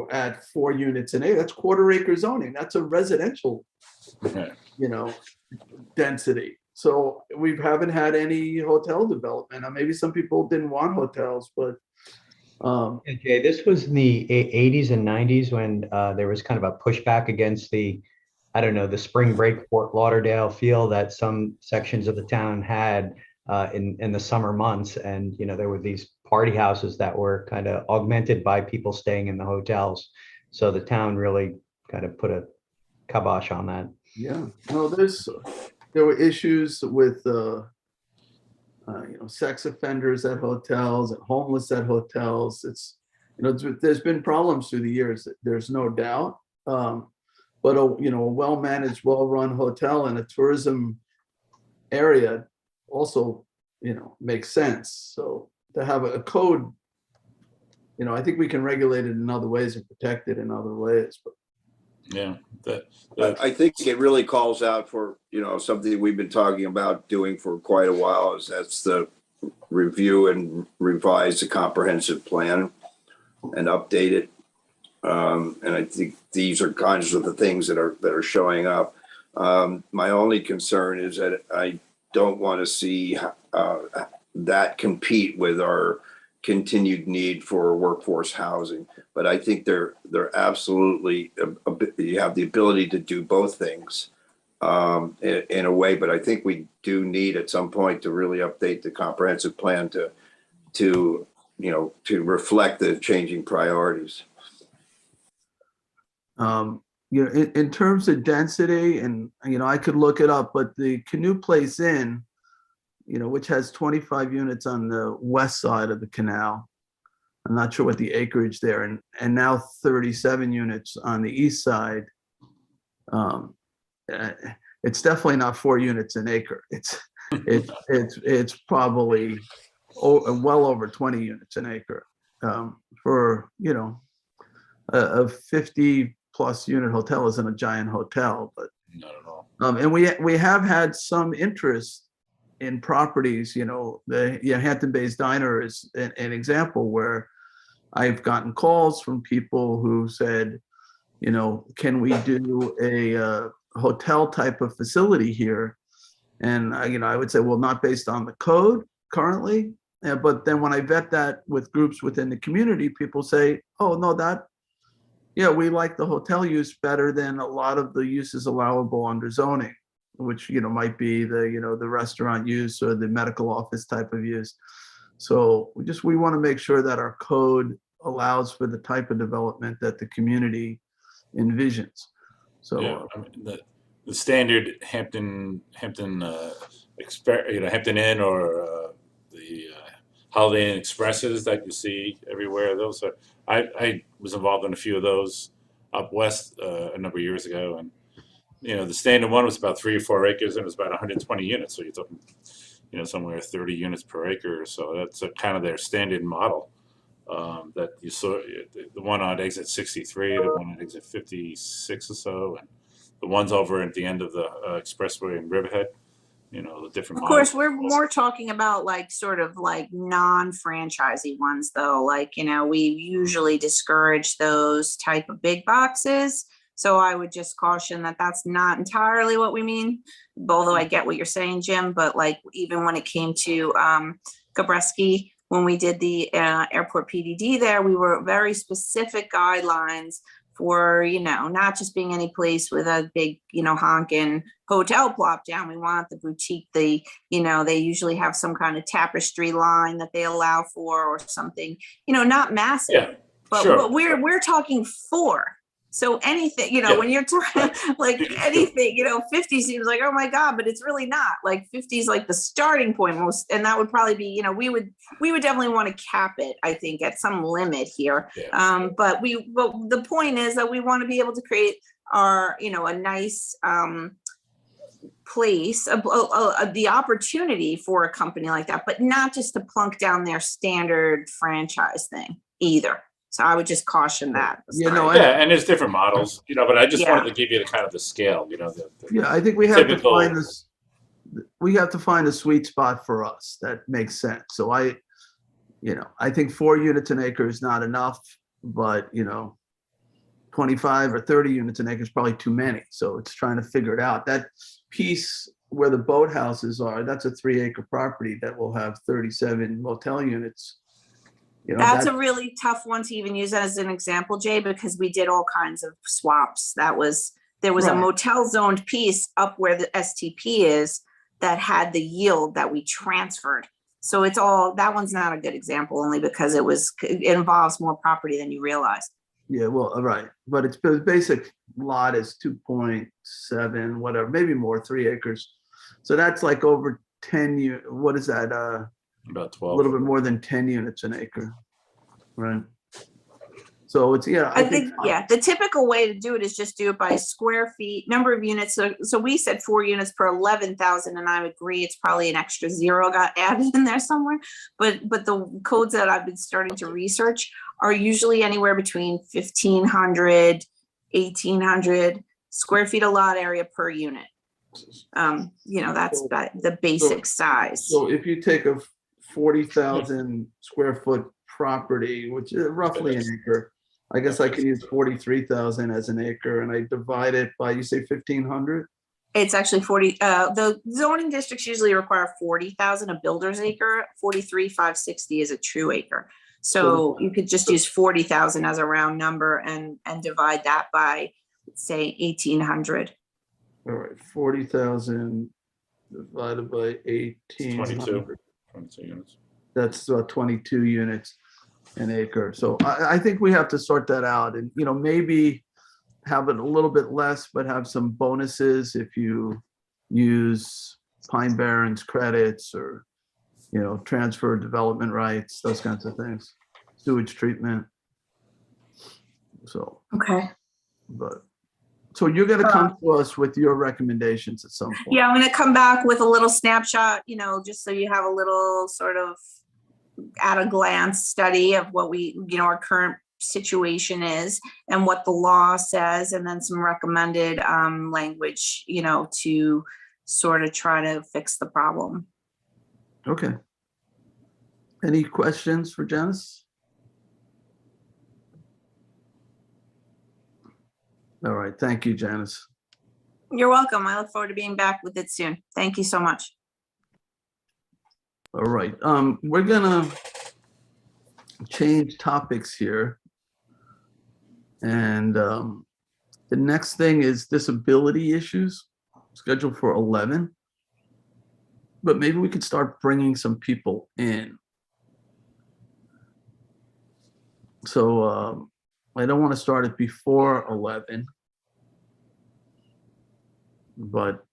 at 4 units an acre. That's quarter acre zoning. That's a residential, you know, density. So we haven't had any hotel development. Now, maybe some people didn't want hotels, but Jay, this was in the 80s and 90s when there was kind of a pushback against the, I don't know, the spring break Fort Lauderdale feel that some sections of the town had in the summer months. And, you know, there were these party houses that were kind of augmented by people staying in the hotels. So the town really kind of put a kibosh on that. yeah, no, there were issues with you know, sex offenders at hotels and homeless at hotels. It's, you know, there's been problems through the years. There's no doubt. But you know, a well-managed, well-run hotel in a tourism area also, you know, makes sense. So to have a code, you know, I think we can regulate it in other ways and protect it in other ways. But Yeah, I think it really calls out for, you know, something we've been talking about doing for quite a while, is that's the review and revise the comprehensive plan and update it. And I think these are kinds of the things that are showing up. My only concern is that I don't want to see that compete with our continued need for workforce housing. But I think they're absolutely, you have the ability to do both things in a way. But I think we do need at some point to really update the comprehensive plan to reflect the changing priorities. In terms of density, and I could look it up, but the Canoe Place Inn, which has 25 units on the west side of the canal. I'm not sure what the acreage there, and now 37 units on the east side. It's definitely not 4 units an acre. It's probably well over 20 units an acre for a 50 plus unit hotel isn't a giant hotel, but not at all. And we have had some interest in properties. The Hampton Bays Diner is an example where I've gotten calls from people who said, can we do a hotel type of facility here? And I would say, well, not based on the code currently, but then when I vet that with groups within the community, people say, oh no, we like the hotel use better than a lot of the uses allowable under zoning, which might be the restaurant use or the medical office type of use. So we want to make sure that our code allows for the type of development that the community envisions. So yeah, I mean, the standard Hampton Hampton Inn or the Holiday Inn Expresses that you see everywhere. Those are I was involved in a few of those up west a number of years ago, and the standard one was about 3 or 4 acres and it was about 120 units. So you're talking somewhere 30 units per acre. So that's kind of their standard model. That you saw, the one on exit 63, the one on exit 56 or so, and the ones over at the end of the expressway in Riverhead, the different Of course, models. we're more talking about sort of non-franchisey ones though. We usually discourage those type of big boxes. So I would just caution that that's not entirely what we mean, although I get what you're saying, Jim, but even when it came to Gabreski, when we did the airport PDD there, we were very specific guidelines for, not just being any place with a big, honking hotel plop down. We want the boutique, they usually have some kind of tapestry line that they allow for or something, not massive, Yeah, but, sure. but we're talking 4. So anything, Yeah. when you're talking anything, 50 seems like, oh my God, but it's really not. 50 is the starting point most, and that would probably be, we would definitely want to cap it, I think, at some limit here. Yeah. But the point is that we want to be able to create our, a nice place, the opportunity for a company like that, but not just to plunk down their standard franchise thing either. So I would just caution that. And there's different models, but I just Yeah. wanted to give you the kind of the scale, I think we have typical- to find this. We have to find a sweet spot for us that makes sense. So I think 4 units an acre is not enough, but 25 or 30 units an acre is probably too many. So it's trying to figure it out. That piece where the boathouses are, that's a 3-acre property that will have 37 motel units. That's a really tough one to even use as an example, Jay, because we did all kinds of swaps. There was Right. a motel zoned piece up where the STP is that had the yield that we transferred. So that one's not a good example, only because it involves more property than you realize. Yeah, well, right. But its basic lot is 2.7, whatever, maybe more, 3 acres. So that's over 10, what is that? About A 12. little bit more than 10 units an acre, right? So it's, I think, the typical way to do it is just do it by square feet, number of units. So we said 4 units per 11,000, and I agree it's probably an extra 0 got added in there somewhere. But the codes that I've been starting to research are usually anywhere between 1,500, 1,800 square feet of lot area per unit. That's the basic size. So if you take a 40,000 square foot property, which is roughly an acre, I guess I can use 43,000 as an acre, and I divide it by, you say 1,500? It's actually 40, the zoning districts usually require 40,000 a builder's acre, 43,560 is a true acre. So you could just use 40,000 as a round number and divide that by, say, 1,800. All right, 40,000 divided by 1,800. 22 units. That's 22 units an acre. So I think we have to sort that out and, maybe have it a little bit less, but have some bonuses if you use Pine Barrens credits or, transfer development rights, those kinds of things, sewage treatment. So, Okay. so you're going to come to us with your recommendations at some point. Yeah, I'm going to come back with a little snapshot, just so you have a little sort of at a glance study of what our current situation is and what the law says, and then some recommended language, to sort of try to fix the problem. Okay. Any questions for Janice? All right. Thank you, Janice. You're welcome. I look forward to being back with it soon. Thank you so much. All right. We're gonna change topics here. And the next thing is disability issues, scheduled for 11. But maybe we could start bringing some people in. So I don't want to start it before 11. But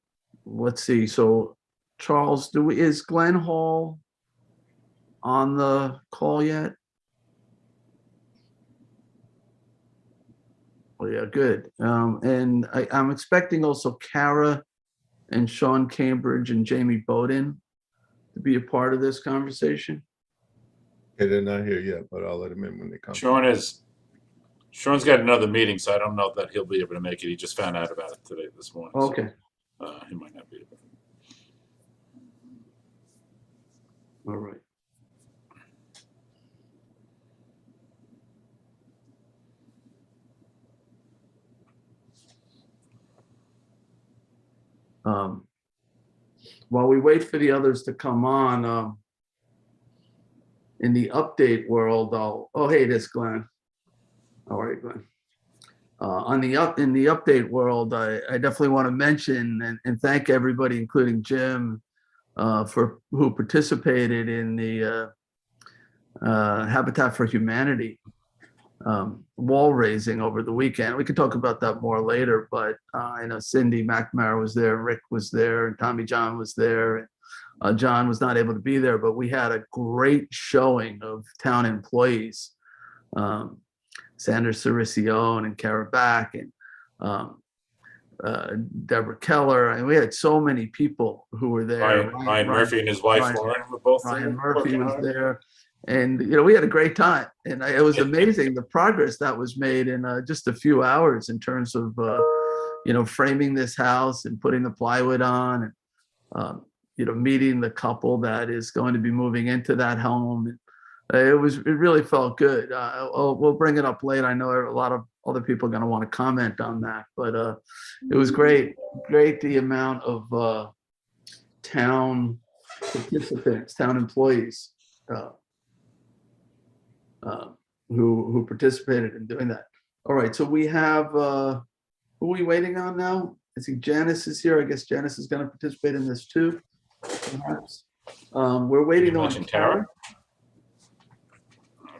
let's see. So Charles, is Glenn Hall on the call yet? Oh yeah, good. And I'm expecting also Kara and Sean Cambridge and Jamie Bowden to be a part of this conversation. Okay, they're not here yet, but I'll let them in when they come. Sean's got another meeting, so I don't know that he'll be able to make it. He just found out about it this morning. Okay. So, he might not be able to. All right. While we wait for the others to come on, in the update world, hey, this Glenn. All right, Glenn. In the update world, I definitely want to mention and thank everybody, including Jim, who participated in the Habitat for Humanity wall raising over the weekend. We could talk about that more later, but I know Cindy McNamara was there, Rick was there, and Tommy John was there. John was not able to be there, but we had a great showing of town employees. Sandra Cericione and Kara Back and Deborah Keller, and we had so many people who were there. Ryan Murphy and his wife Lauren were both there. Ryan Murphy was there, and we had a great time. And it was amazing the progress that was made in just a few hours in terms of framing this house and putting the plywood on, and meeting the couple that is going to be moving into that home. It really felt good. We'll bring it up later. I know a lot of other people are going to want to comment on that, but it was great the amount of town participants, town employees who participated in doing that. All right, so we have who are we waiting on now? I think Janice is here. I guess Janice is going to participate in this too, perhaps. We're waiting on Kara.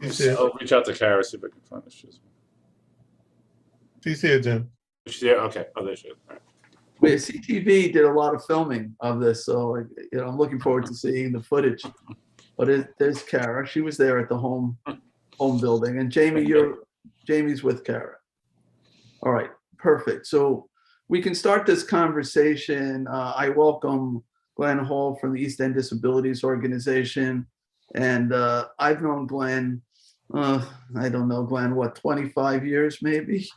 I'll reach out to Kara, see if I can find this. She's here, Jim. She's here? Okay. Oh, there she is. All Wait, right. CTV did a lot of filming of this, so I'm looking forward to seeing the footage. But there's Kara. She was there at the home building, and Jamie's with Kara. All right, perfect. So we can start this conversation. I welcome Glenn Hall from the East End Disabilities Organization, and I've known Glenn. I don't know, Glenn, what, 25 years maybe?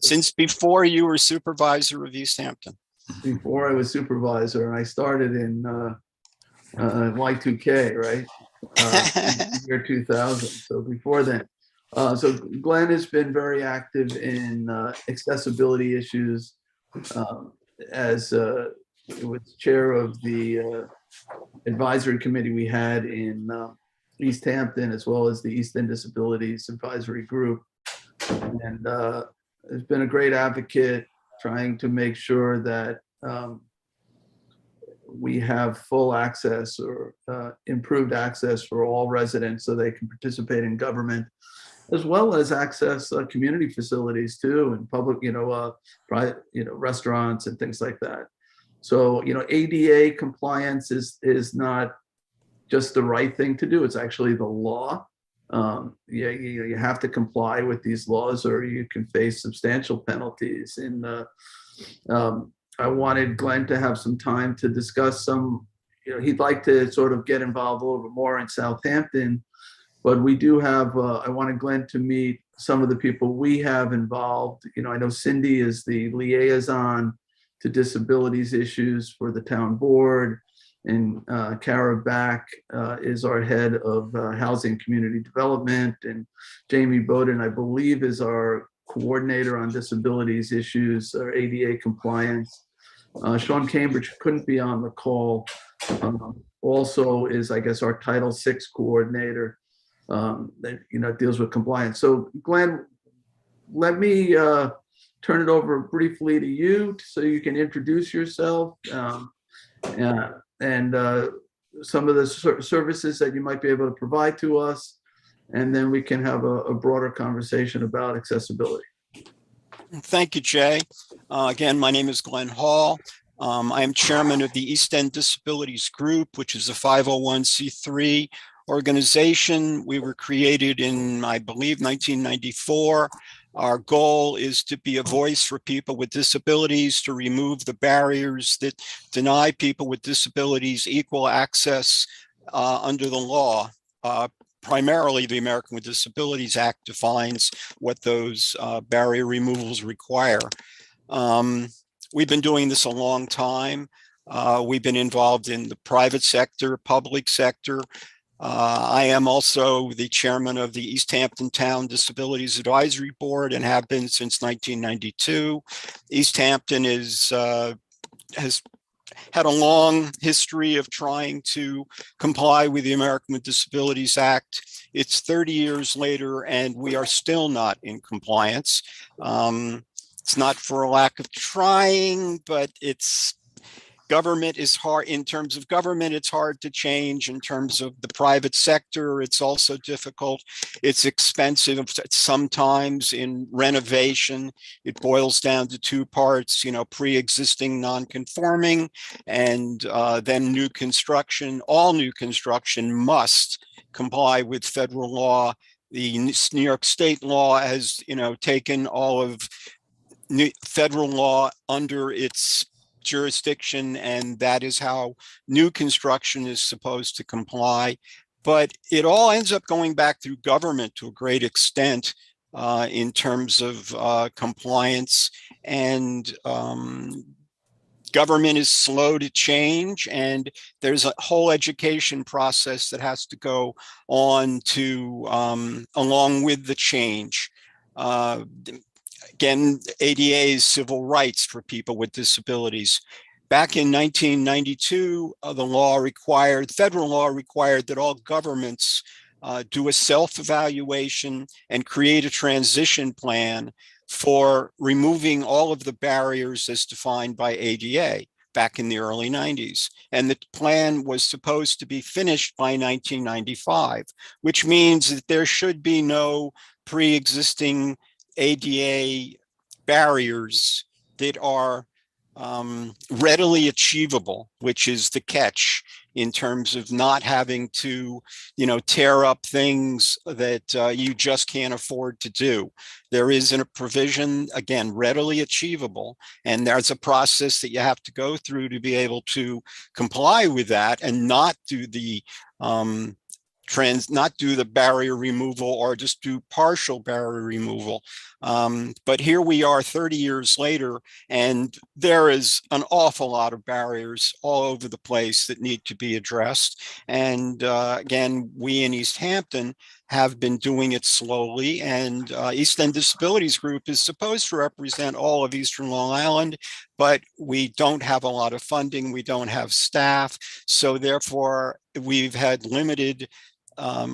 Since before you were supervisor of East Hampton. Before I was supervisor, and I started in Y2K, right? Year 2000. So before then, So Glenn has been very active in accessibility issues as was chair of the advisory committee we had in East Hampton, as well as the East End Disabilities Advisory Group. And has been a great advocate trying to make sure that we have full access or improved access for all residents so they can participate in government, as well as access community facilities too, and public, private, restaurants and things like that. So, ADA compliance is not just the right thing to do. It's actually the law. You have to comply with these laws or you can face substantial penalties. And I wanted Glenn to have some time to discuss some, he'd like to sort of get involved a little bit more in Southampton, but we do have, I wanted Glenn to meet some of the people we have involved. I know Cindy is the liaison to disabilities issues for the town board, and Kara Back is our head of housing community development, and Jamie Bowden, I believe, is our coordinator on disabilities issues or ADA compliance. Sean Cambridge couldn't be on the call. Also is, I guess, our Title VI coordinator that deals with compliance. So Glenn, let me turn it over briefly to you so you can introduce yourself and some of the services that you might be able to provide to us, and then we can have a broader conversation about accessibility. Thank you, Jay. Again, my name is Glenn Hall. I am chairman of the East End Disabilities Group, which is a 501c3 organization. We were created in, I believe, 1994. Our goal is to be a voice for people with disabilities, to remove the barriers that deny people with disabilities equal access under the law. Primarily, the American with Disabilities Act defines what those barrier removals require. We've been doing this a long time. We've been involved in the private sector, public sector. I am also the chairman of the East Hampton Town Disabilities Advisory Board and have been since 1992. East Hampton has had a long history of trying to comply with the American with Disabilities Act. It's 30 years later and we are still not in compliance. It's not for a lack of trying, but government is hard. In terms of government, it's hard to change. In terms of the private sector, it's also difficult. It's expensive sometimes in renovation. It boils down to two parts, pre-existing non-conforming and then new construction. All new construction must comply with federal law. The New York State law has, taken all of federal law under its jurisdiction, and that is how new construction is supposed to comply. But it all ends up going back through government to a great extent in terms of compliance, and government is slow to change, and there's a whole education process that has to go on to along with the change. Again, ADA is civil rights for people with disabilities. Back in 1992, federal law required that all governments do a self-evaluation and create a transition plan for removing all of the barriers as defined by ADA back in the early 90s. And the plan was supposed to be finished by 1995, which means that there should be no pre-existing ADA barriers that are readily achievable, which is the catch in terms of not having to, tear up things that you just can't afford to do. There is a provision, again, readily achievable, and there's a process that you have to go through to be able to comply with that and not do the not do the barrier removal or just do partial barrier removal. But here we are 30 years later, and there is an awful lot of barriers all over the place that need to be addressed. And again, we in East Hampton have been doing it slowly, and East End Disabilities Group is supposed to represent all of Eastern Long Island, but we don't have a lot of funding, we don't have staff, so therefore we've had limited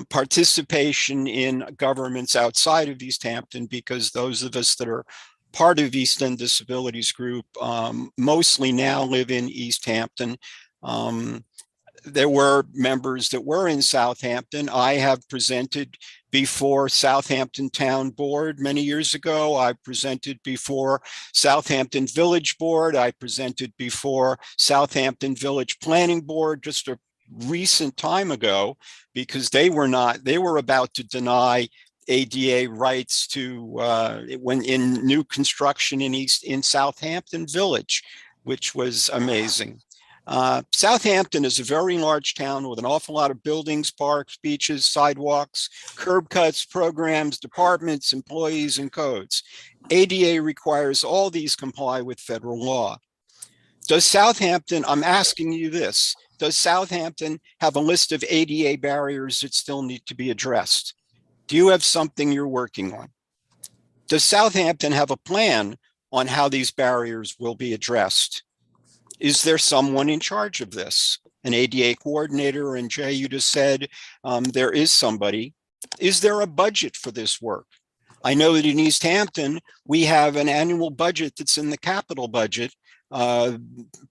participation in governments outside of East Hampton, because those of us that are part of East End Disabilities Group mostly now live in East Hampton. There were members that were in Southampton. I have presented before Southampton Town Board many years ago. I presented before Southampton Village Board. I presented before Southampton Village Planning Board just a recent time ago, because they were about to deny ADA rights to when in new construction in Southampton Village, which was amazing. Southampton is a very large town with an awful lot of buildings, parks, beaches, sidewalks, curb cuts, programs, departments, employees, and codes. ADA requires all these comply with federal law. Does Southampton, I'm asking you this, does Southampton have a list of ADA barriers that still need to be addressed? Do you have something you're working on? Does Southampton have a plan on how these barriers will be addressed? Is there someone in charge of this? An ADA coordinator? And Jay, you just said there is somebody. Is there a budget for this work? I know that in East Hampton, we have an annual budget that's in the capital budget.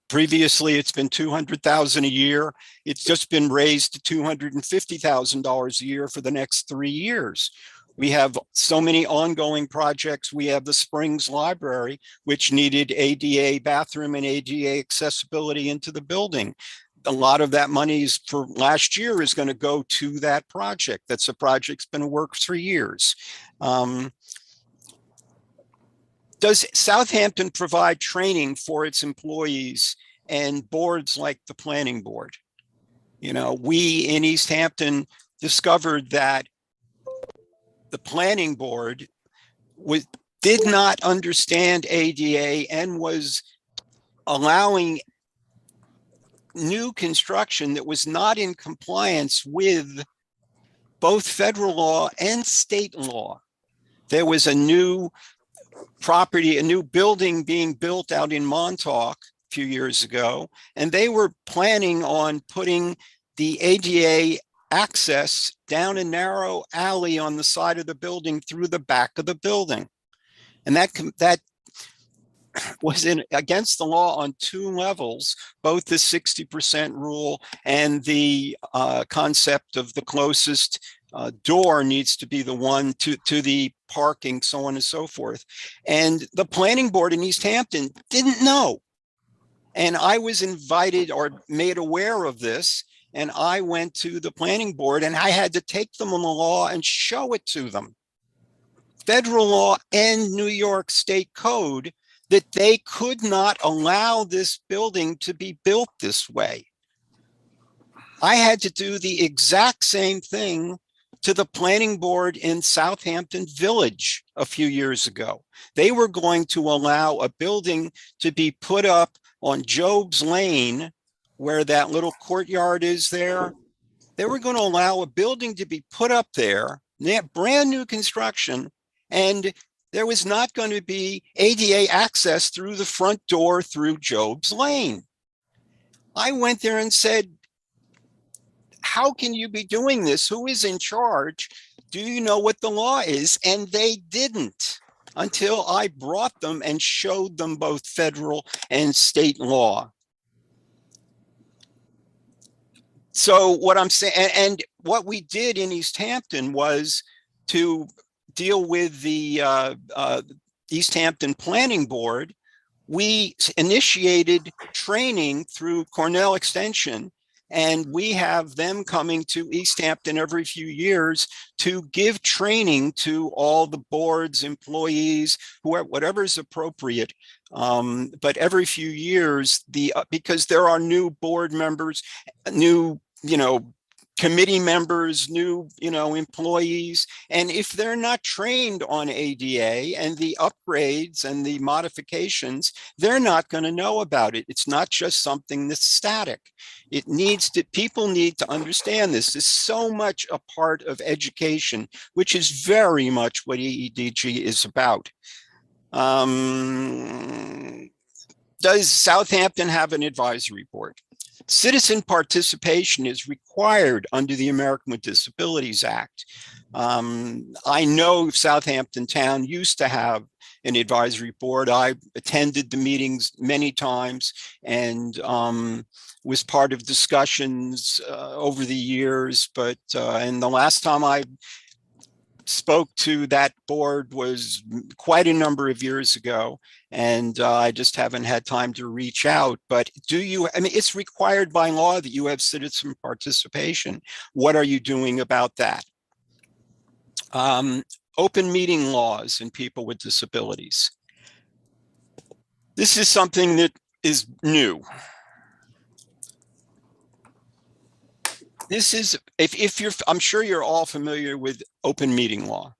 Previously, it's been $200,000 a year. It's just been raised to $250,000 a year for the next 3 years. We have so many ongoing projects. We have the Springs Library, which needed ADA bathroom and ADA accessibility into the building. A lot of that money for last year is going to go to that project. That's a project's been worked for years. Does Southampton provide training for its employees and boards like the planning board? You know, we in East Hampton discovered that the planning board did not understand ADA and was allowing new construction that was not in compliance with both federal law and state law. There was a new property, a new building being built out in Montauk a few years ago, and they were planning on putting the ADA access down a narrow alley on the side of the building through the back of the building. And that was against the law on 2 levels, both the 60% rule and the concept of the closest door needs to be the one to the parking, so on and so forth. And the planning board in East Hampton didn't know. And I was invited or made aware of this. And I went to the planning board and I had to take them on the law and show it to them. Federal law and New York state code that they could not allow this building to be built this way. I had to do the exact same thing to the planning board in Southampton Village a few years ago. They were going to allow a building to be put up on Job's Lane, where that little courtyard is there. They were going to allow a building to be put up there, brand new construction, and there was not going to be ADA access through the front door through Job's Lane. I went there and said, how can you be doing this? Who is in charge? Do you know what the law is? And they didn't until I brought them and showed them both federal and state law. So what I'm saying, and what we did in East Hampton was to deal with the East Hampton Planning Board. We initiated training through Cornell Extension, and we have them coming to East Hampton every few years to give training to all the boards, employees, whatever is appropriate. But every few years, because there are new board members, new committee members, new, employees. And if they're not trained on ADA and the upgrades and the modifications, they're not going to know about it. It's not just something that's static. People need to understand this. It's so much a part of education, which is very much what EEDG is about. Does Southampton have an advisory board? Citizen participation is required under the American with Disabilities Act. I know Southampton Town used to have an advisory board. I attended the meetings many times and was part of discussions over the years. And the last time I spoke to that board was quite a number of years ago, and I just haven't had time to reach out. But it's required by law that you have citizen participation. What are you doing about that? Open meeting laws and people with disabilities. This is something that is new. This is, I'm sure you're all familiar with open meeting law.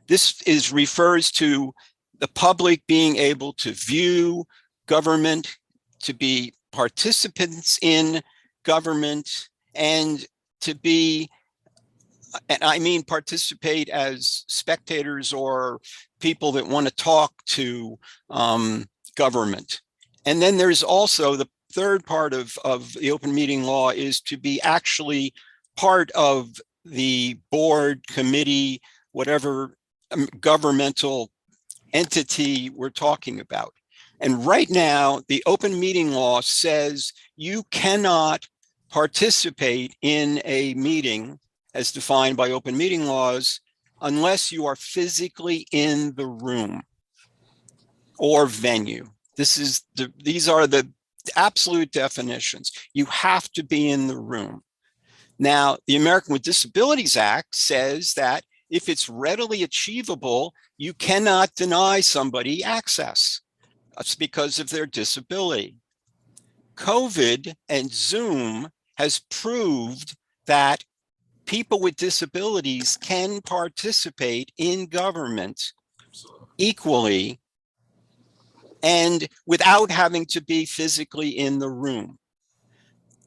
This refers to the public being able to view government, to be participants in government, and to be, and I mean participate as spectators or people that want to talk to government. And then there's also the third part of the open meeting law is to be actually part of the board, committee, whatever governmental entity we're talking about. And right now, the open meeting law says you cannot participate in a meeting as defined by open meeting laws unless you are physically in the room or venue. These are the absolute definitions. You have to be in the room. Now, the American with Disabilities Act says that if it's readily achievable, you cannot deny somebody access. That's because of their disability. COVID and Zoom has proved that people with disabilities can participate in government equally and without having to be physically in the room.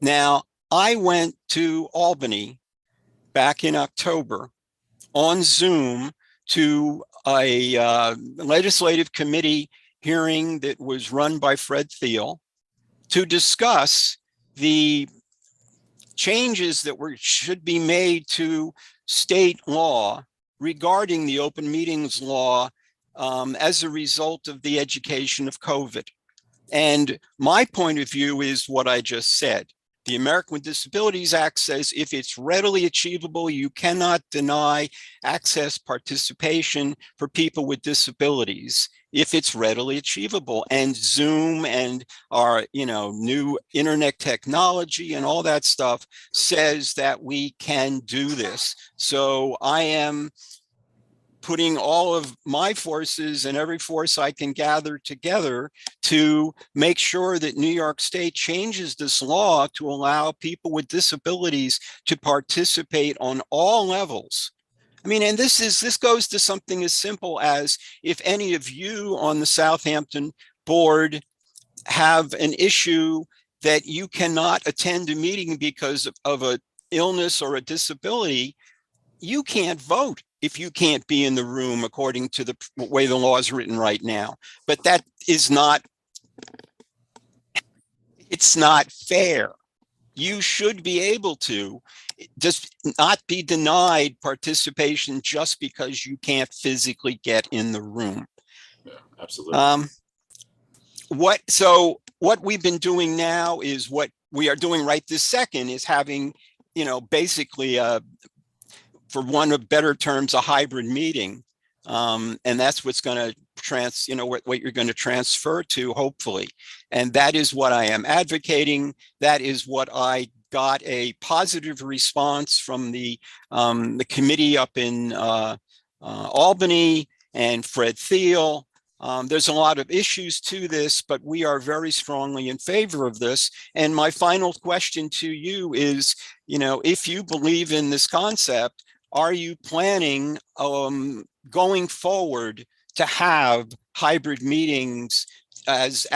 Now, I went to Albany back in October on Zoom to a legislative committee hearing that was run by Fred Thiel to discuss the changes that should be made to state law regarding the open meetings law as a result of the education of COVID. And my point of view is what I just said. The American with Disabilities Act says if it's readily achievable, you cannot deny access participation for people with disabilities if it's readily achievable. And Zoom and our new internet technology and all that stuff says that we can do this. So I am putting all of my forces and every force I can gather together to make sure that New York State changes this law to allow people with disabilities to participate on all levels. I mean, and this goes to something as simple as if any of you on the Southampton board have an issue that you cannot attend a meeting because of an illness or a disability, you can't vote if you can't be in the room according to the way the law is written right now. But that is it's not fair. You should be able to just not be denied participation just because you can't physically get in the room. Yeah, absolutely. What we've been doing now is what we are doing right this second is having, basically for one of better terms, a hybrid meeting. And that's what's going to what you're going to transfer to, hopefully. And that is what I am advocating. That is what I got a positive response from the committee up in Albany and Fred Thiel. There's a lot of issues to this, but we are very strongly in favor of this. And my final question to you is, if you believe in this concept, are you planning going forward to have hybrid meetings as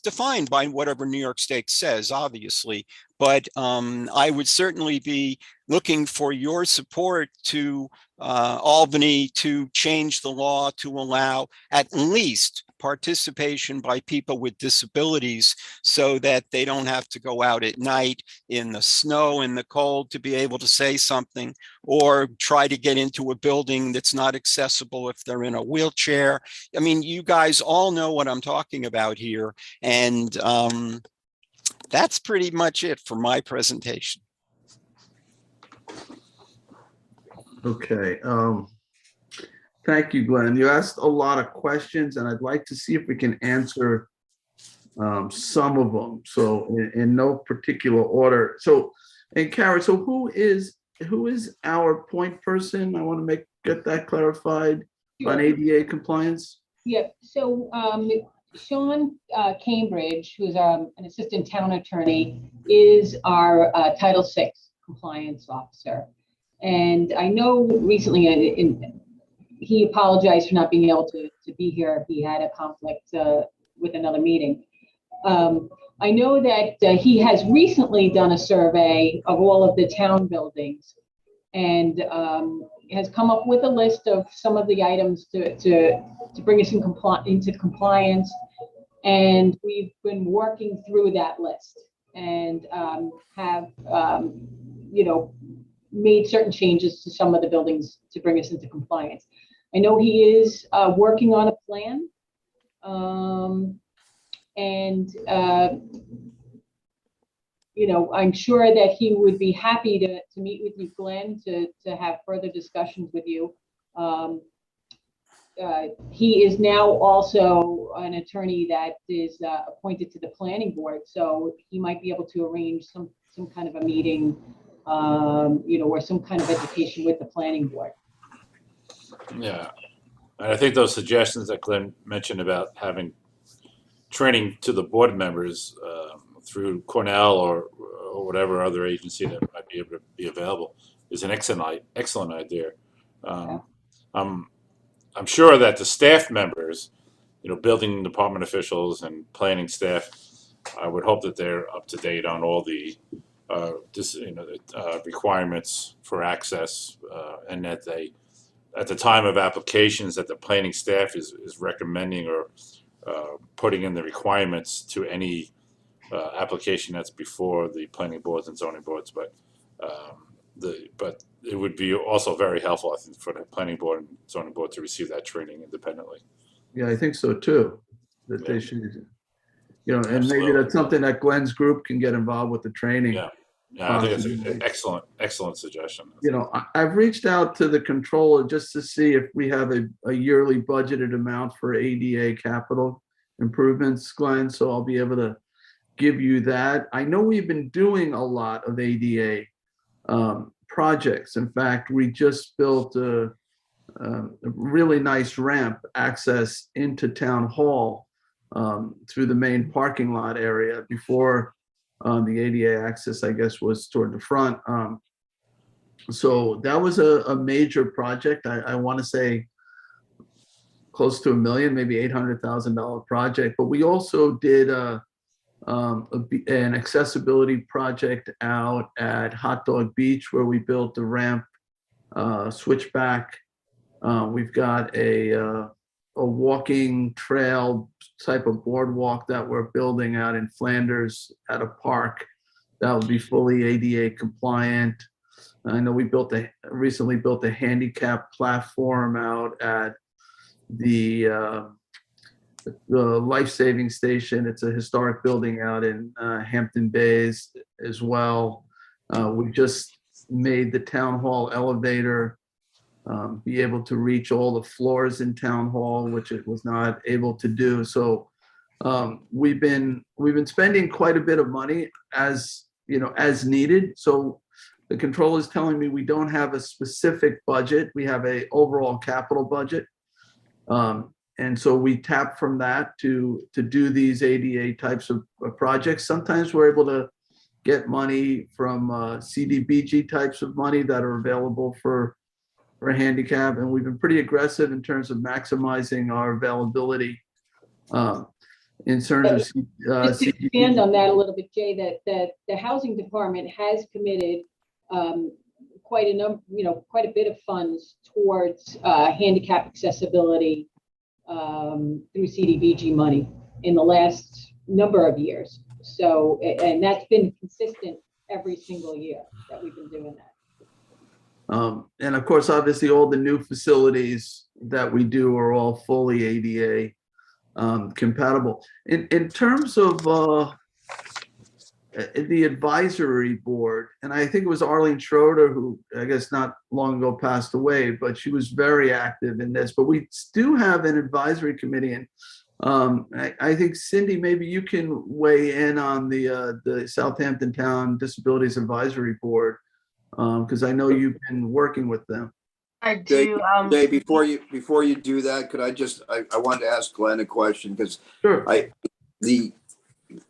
defined by whatever New York State says, obviously? But I would certainly be looking for your support to Albany to change the law to allow at least participation by people with disabilities so that they don't have to go out at night in the snow and the cold to be able to say something, or try to get into a building that's not accessible if they're in a wheelchair. I mean, you guys all know what I'm talking about here. And that's pretty much it for my presentation. Okay. Thank you, Glenn. You asked a lot of questions, and I'd like to see if we can answer some of them. So in no particular order. So, and Kara, so who is our point person? I want to get that clarified on ADA compliance. Yeah, so Sean Cambridge, who's an assistant town attorney, is our Title VI compliance officer. And I know recently he apologized for not being able to be here. He had a conflict with another meeting. I know that he has recently done a survey of all of the town buildings and has come up with a list of some of the items to bring us into compliance. And we've been working through that list and have, made certain changes to some of the buildings to bring us into compliance. I know he is working on a plan. I'm sure that he would be happy to meet with you, Glenn, to have further discussions with you. He is now also an attorney that is appointed to the planning board, so he might be able to arrange some kind of a meeting, or some kind of education with the planning board. Yeah, and I think those suggestions that Glenn mentioned about having training to the board members through Cornell or whatever other agency that might be able to be available is an excellent idea. I'm sure that the staff members, building department officials and planning staff, I would hope that they're up to date on all the requirements for access, and that they, at the time of applications, that the planning staff is recommending or putting in the requirements to any application that's before the planning boards and zoning boards. But it would be also very helpful, I think, for the planning board and zoning board to receive that training independently. Yeah, I think so too. That they should, and maybe Absolutely. that's something that Glenn's group can get involved with the training. Yeah, I think it's an excellent suggestion. I've reached out to the controller just to see if we have a yearly budgeted amount for ADA capital improvements, Glenn, so I'll be able to give you that. I know we've been doing a lot of ADA projects. In fact, we just built a really nice ramp access into town hall through the main parking lot area. Before the ADA access, I guess, was toward the front. So that was a major project. I want to say close to $1 million, maybe $800,000 project. But we also did an accessibility project out at Hot Dog Beach, where we built the ramp switchback. We've got a walking trail type of boardwalk that we're building out in Flanders at a park that will be fully ADA compliant. I know we recently built a handicap platform out at the life-saving station. It's a historic building out in Hampton Bays as well. We just made the town hall elevator be able to reach all the floors in town hall, which it was not able to do. So we've been spending quite a bit of money as needed. So the controller is telling me we don't have a specific budget. We have a overall capital budget. and so we tap from that to do these ADA types of projects. Sometimes we're able to get money from CDBG types of money that are available for handicap, and we've been pretty aggressive in terms of maximizing our availability in terms of Just to expand on that a little bit, Jay, that the housing department has committed quite a bit of funds towards handicap accessibility through CDBG money in the last number of years. So, and that's been consistent every single year that we've been doing that. And of course, obviously, all the new facilities that we do are all fully ADA compatible. In terms of the advisory board, and I think it was Arlene Schroeder, who I guess not long ago passed away, but she was very active in this. But we do have an advisory committee, and I think Cindy, maybe you can weigh in on the Southampton Town Disabilities Advisory Board, because I know you've been working with them. I do. Dave, before you do that, could I wanted to ask Glenn a question, because Sure.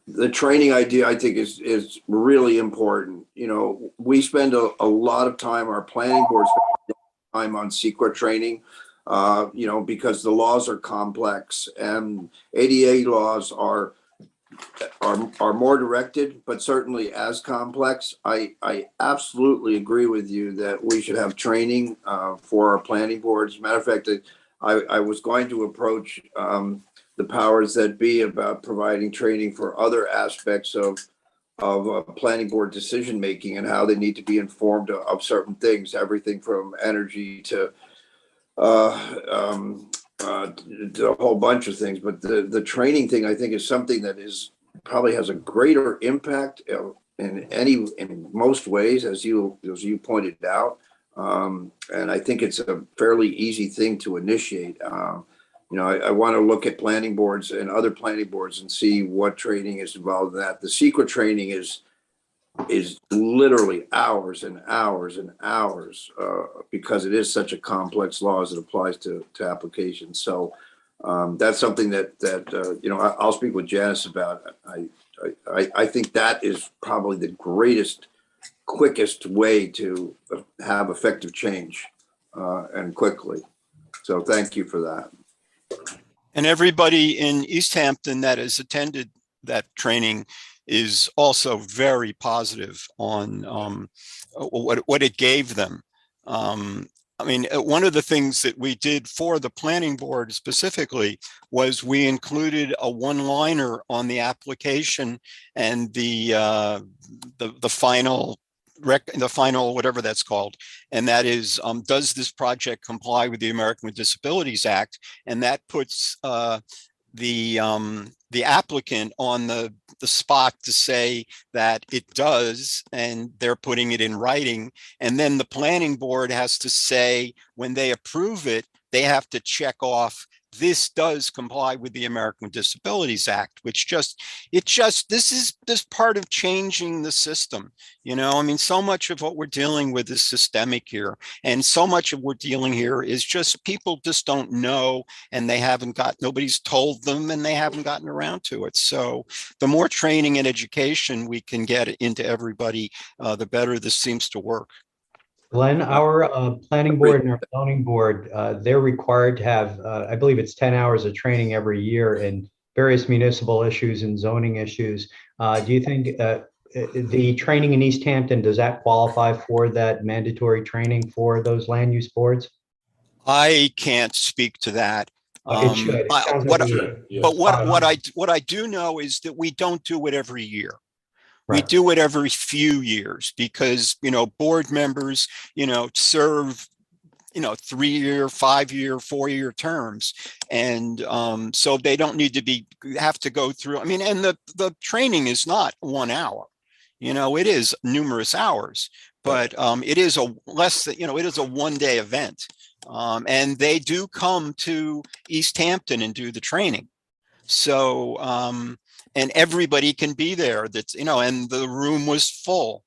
The training idea, I think, is really important. You know, we spend a lot of time, our planning board spends time on secret training, you know, because the laws are complex, and ADA laws are more directed, but certainly as complex. I absolutely agree with you that we should have training for our planning boards. Matter of fact, I was going to approach the powers that be about providing training for other aspects of planning board decision making and how they need to be informed of certain things, everything from energy to a whole bunch of things. But the training thing, I think, is something that probably has a greater impact in most ways, as you pointed out. And I think it's a fairly easy thing to initiate. You know, I want to look at planning boards and other planning boards and see what training is involved in that. The secret training is literally hours and hours and hours because it is such a complex law as it applies to applications. So that's something that you know, I'll speak with Janice about. I think that is probably the quickest way to have effective change and quickly. So thank you for that. And everybody in East Hampton that has attended that training is also very positive on what it gave them. I mean, one of the things that we did for the planning board specifically was we included a one-liner on the application and the final whatever that's called, and that is, does this project comply with the American with Disabilities Act? And that puts the applicant on the spot to say that it does, and they're putting it in writing. And then the planning board has to say, when they approve it, they have to check off, this does comply with the American with Disabilities Act, which this is part of changing the system. You know, I mean, so much of what we're dealing with is systemic here. And so much of what we're dealing here is just people just don't know, and nobody's told them, and they haven't gotten around to it. So the more training and education we can get into everybody, the better this seems to work. Glenn, our planning board and our zoning board, they're required to have, I believe it's 10 hours of training every year in various municipal issues and zoning issues. Do you think the training in East Hampton, does that qualify for that mandatory training for those land use boards? I can't speak to that. It should. It sounds like it should. But what I do know is that we don't do it every year. Right. We do it every few years because, you know, board members, you know, serve, you know, 3-year, 5-year, 4-year terms. And so they don't need to have to go through. I mean, and the training is not 1 hour, you know, it is numerous hours, but it is it is a one-day event. And they do come to East Hampton and do the training. So, and everybody can be there. That's, you know, and the room was full.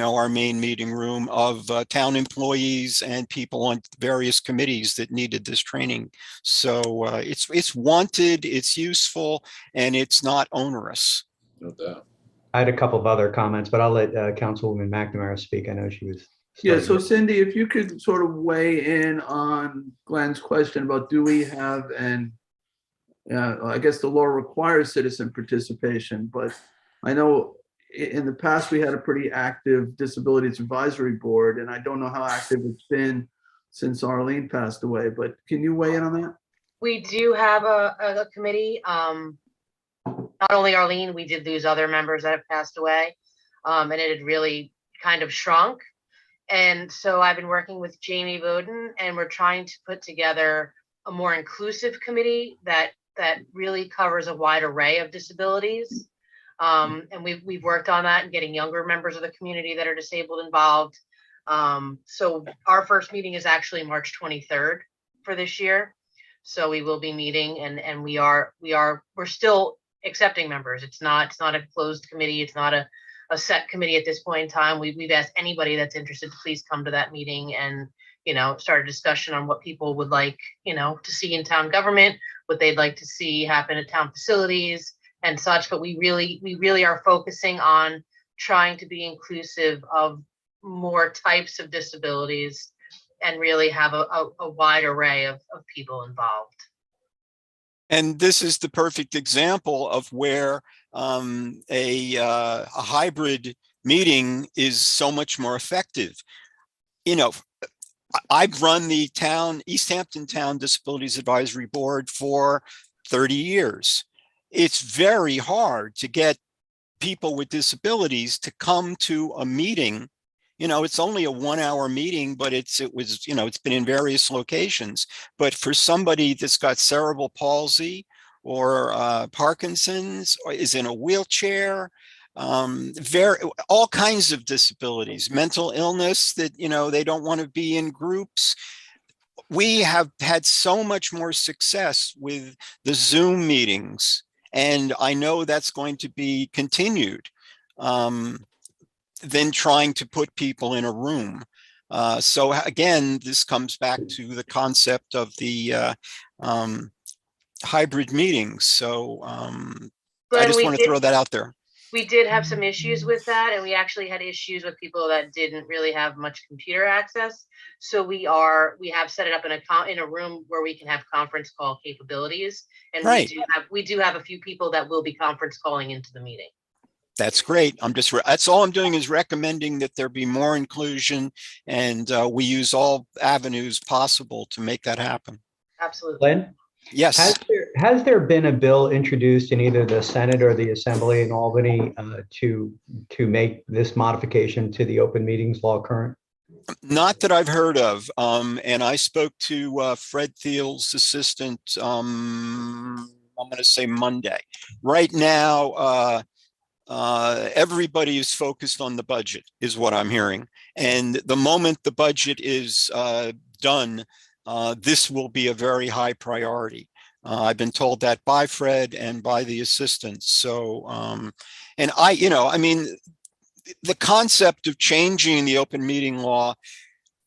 our main meeting room of town employees and people on various committees that needed this training. So it's wanted, it's useful, and it's not onerous. No doubt. I had a couple of other comments, but I'll let Councilwoman McNamara speak. I know she was. Yeah, starting so Cindy, if you could sort of weigh in on Glenn's question about do we have I guess the law requires citizen participation, but I know in the past we had a pretty active Disabilities Advisory Board, and I don't know how active it's been since Arlene passed away, but can you weigh in on that? We do have a committee. Not only Arlene, we did lose other members that have passed away, and it had really kind of shrunk. And so I've been working with Jamie Bowden, and we're trying to put together a more inclusive committee that really covers a wide array of disabilities. And we've worked on that and getting younger members of the community that are disabled involved. So our first meeting is actually March 23rd for this year. So we will be meeting, and we're still accepting members. It's not a closed committee. It's not a set committee at this point in time. We've asked anybody that's interested to please come to that meeting and, start a discussion on what people would like, to see in town government, what they'd like to see happen at town facilities and such. But we really are focusing on trying to be inclusive of more types of disabilities and really have a wide array of people involved. And this is the perfect example of where a hybrid meeting is so much more effective. I've run the East Hampton Town Disabilities Advisory Board for 30 years. It's very hard to get people with disabilities to come to a meeting. It's only a 1-hour meeting, but it's been in various locations. But for somebody that's got cerebral palsy or Parkinson's, or is in a wheelchair, all kinds of disabilities, mental illness that, they don't want to be in groups. We have had so much more success with the Zoom meetings, and I know that's going to be continued. Than trying to put people in a room. So again, this comes back to the concept of the hybrid meetings. So I just want to throw that out there. We did have some issues with that, and we actually had issues with people that didn't really have much computer access. So we have set it up in a room where we can have conference call capabilities, and right. we do have a few people that will be conference calling into the meeting. That's great. That's all I'm doing is recommending that there be more inclusion, and we use all avenues possible to make that happen. Absolutely. Glenn? Yes. Has there been a bill introduced in either the Senate or the Assembly in Albany to make this modification to the open meetings law current? Not that I've heard of. And I spoke to Fred Thiel's assistant, I'm going to say Monday. Right now, everybody is focused on the budget, is what I'm hearing. And the moment the budget is done, this will be a very high priority. I've been told that by Fred and by the assistants. So, and the concept of changing the open meeting law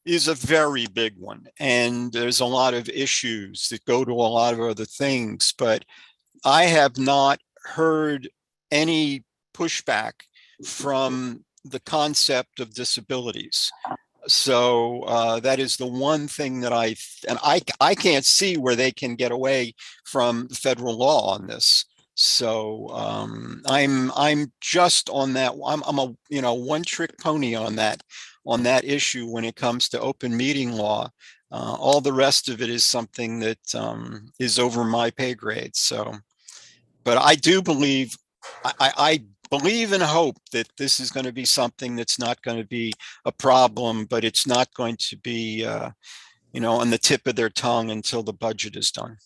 is a very big one. And there's a lot of issues that go to a lot of other things, but I have not heard any pushback from the concept of disabilities. So that is the one thing that I can't see where they can get away from the federal law on this. So I'm just on that. I'm a one-trick pony on that issue when it comes to open meeting law. All the rest of it is something that is over my pay grade. So, but I do believe I believe and hope that this is going to be something that's not going to be a problem, but it's not going to be, on the tip of their tongue until the budget is done.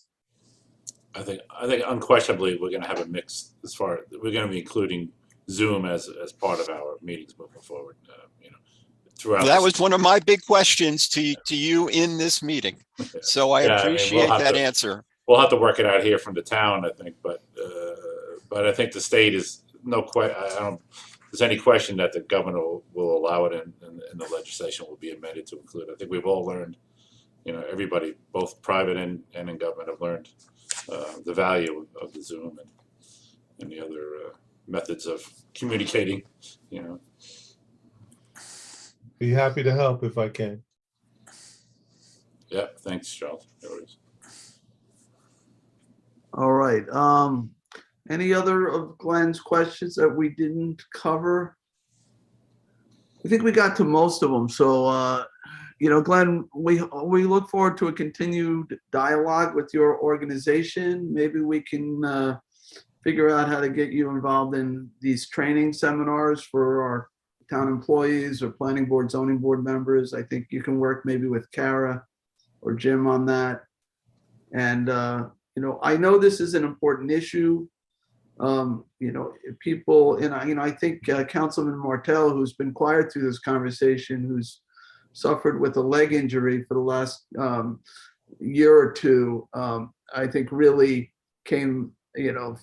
I think unquestionably we're going to have a mix we're going to be including Zoom as part of our meetings moving forward. Throughout. That was one of my big questions to you in this meeting. So I appreciate that answer. We'll have to work it out here from the town, I think, but I think the state is there's any question that the governor will allow it and the legislation will be amended to include. I think we've all learned, everybody, both private and in government, have learned the value of the Zoom and the other methods of communicating. Be happy to help if I can. Yeah, thanks, Charles. No worries. All right. Any other of Glenn's questions that we didn't cover? I think we got to most of them. So, Glenn, we look forward to a continued dialogue with your organization. Maybe we can figure out how to get you involved in these training seminars for our town employees or planning board, zoning board members. I think you can work maybe with Kara or Jim on that. And, I know this is an important issue. People, and I think Councilman Motel, who's been quiet through this conversation, who's suffered with a leg injury for the last year or two, I think really came,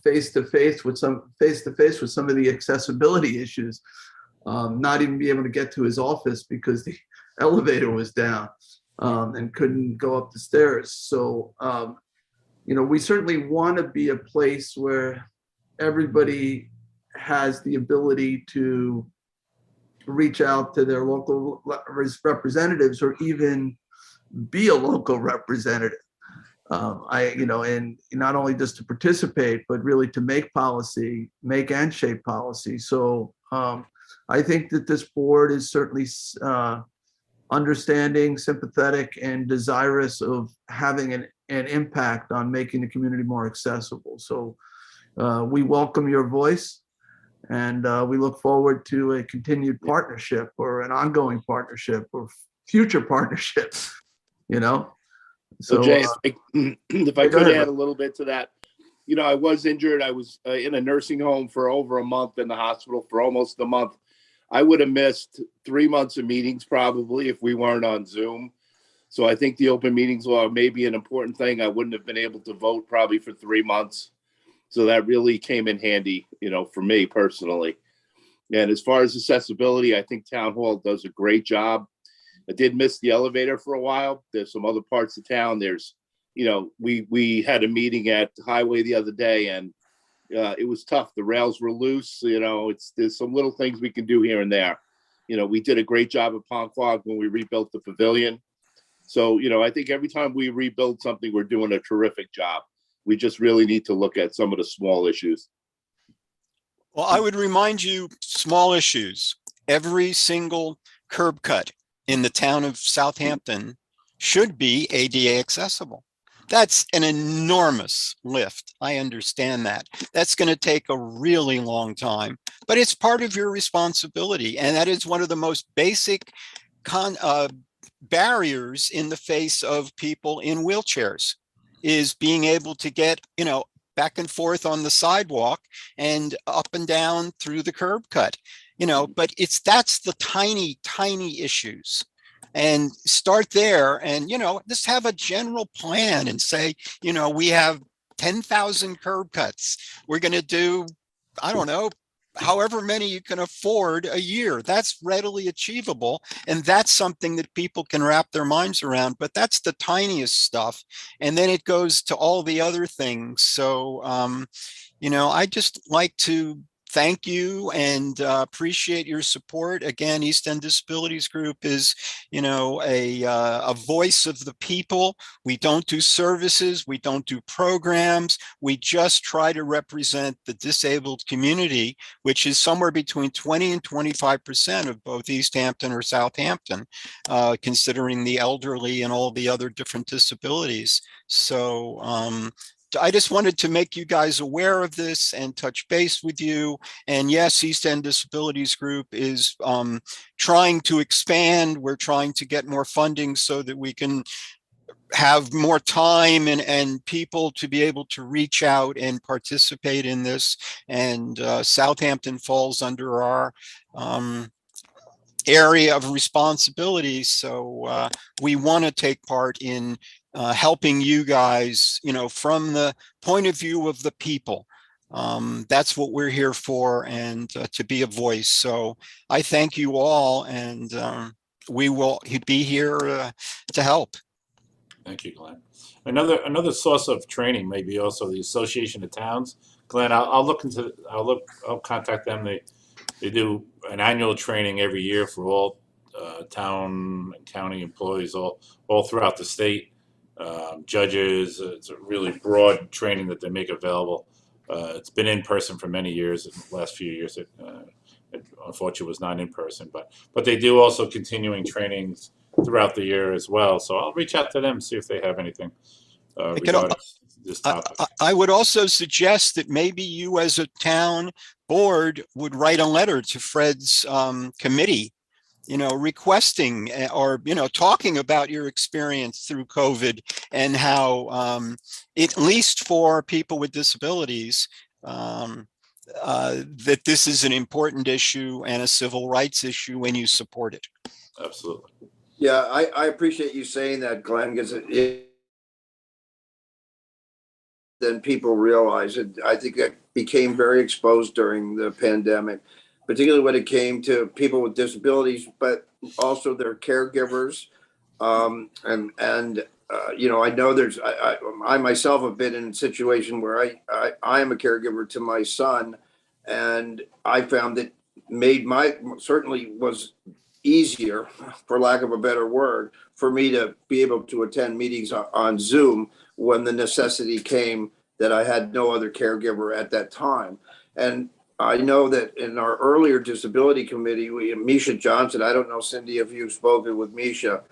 face to face with some of the accessibility issues, not even be able to get to his office because the elevator was down and couldn't go up the stairs. So, we certainly want to be a place where everybody has the ability to reach out to their local representatives or even be a local representative. And not only just to participate, but really to make and shape policy. So I think that this board is certainly understanding, sympathetic, and desirous of having an impact on making the community more accessible. So we welcome your voice, and we look forward to a continued partnership or an ongoing partnership or future partnerships, So Jay, if I go could ahead. add a little bit to that, I was injured. I was in a nursing home for over a month, in the hospital for almost a month. I would have missed 3 months of meetings probably if we weren't on Zoom. So I think the open meetings law may be an important thing. I wouldn't have been able to vote probably for 3 months. So that really came in handy, for me personally. And as far as accessibility, I think Town Hall does a great job. I did miss the elevator for a while. There's some other parts of town. There's, we had a meeting at the highway the other day, and it was tough. The rails were loose. There's some little things we can do here and there. We did a great job at Ponquag when we rebuilt the pavilion. So, I think every time we rebuild something, we're doing a terrific job. We just really need to look at some of the small issues. Well, I would remind you, small issues. Every single curb cut in the town of Southampton should be ADA accessible. That's an enormous lift. I understand that. That's going to take a really long time, but it's part of your responsibility. And that is one of the most basic barriers in the face of people in wheelchairs, is being able to get, back and forth on the sidewalk and up and down through the curb cut, but that's the tiny, tiny issues. And start there and, just have a general plan and say, we have 10,000 curb cuts. We're going to do, I don't know, however many you can afford a year. That's readily achievable. And that's something that people can wrap their minds around, but that's the tiniest stuff. And then it goes to all the other things. So, I just like to thank you and appreciate your support. Again, East End Disabilities Group is, a voice of the people. We don't do services. We don't do programs. We just try to represent the disabled community, which is somewhere between 20 and 25% of both East Hampton or Southampton, considering the elderly and all the other different disabilities. So, I just wanted to make you guys aware of this and touch base with you. And yes, East End Disabilities Group is trying to expand. We're trying to get more funding so that we can have more time and people to be able to reach out and participate in this. And Southampton falls under our area of responsibility. So we want to take part in helping you guys, from the point of view of the people. That's what we're here for, and to be a voice. So I thank you all, and we will be here to help. Thank you, Glenn. Another source of training may be also the Association of Towns. Glenn, I'll contact them. They do an annual training every year for all town and county employees all throughout the state. Judges, it's a really broad training that they make available. It's been in person for many years. In the last few years, it unfortunately was not in person, but they do also continuing trainings throughout the year as well. So I'll reach out to them, see if they have anything regarding this topic. I would also suggest that maybe you as a town board would write a letter to Fred's committee, requesting or, talking about your experience through COVID and how, at least for people with disabilities, that this is an important issue and a civil rights issue when you support it. Absolutely. Yeah, I appreciate you saying that, Glenn, because then people realize it. I think that became very exposed during the pandemic, particularly when it came to people with disabilities, but also their caregivers. I know I myself have been in a situation where I am a caregiver to my son, and I found it certainly was easier, for lack of a better word, for me to be able to attend meetings on Zoom when the necessity came that I had no other caregiver at that time. And I know that in our earlier disability committee, Misha Johnson, I don't know, Cindy, if you've spoken with Misha,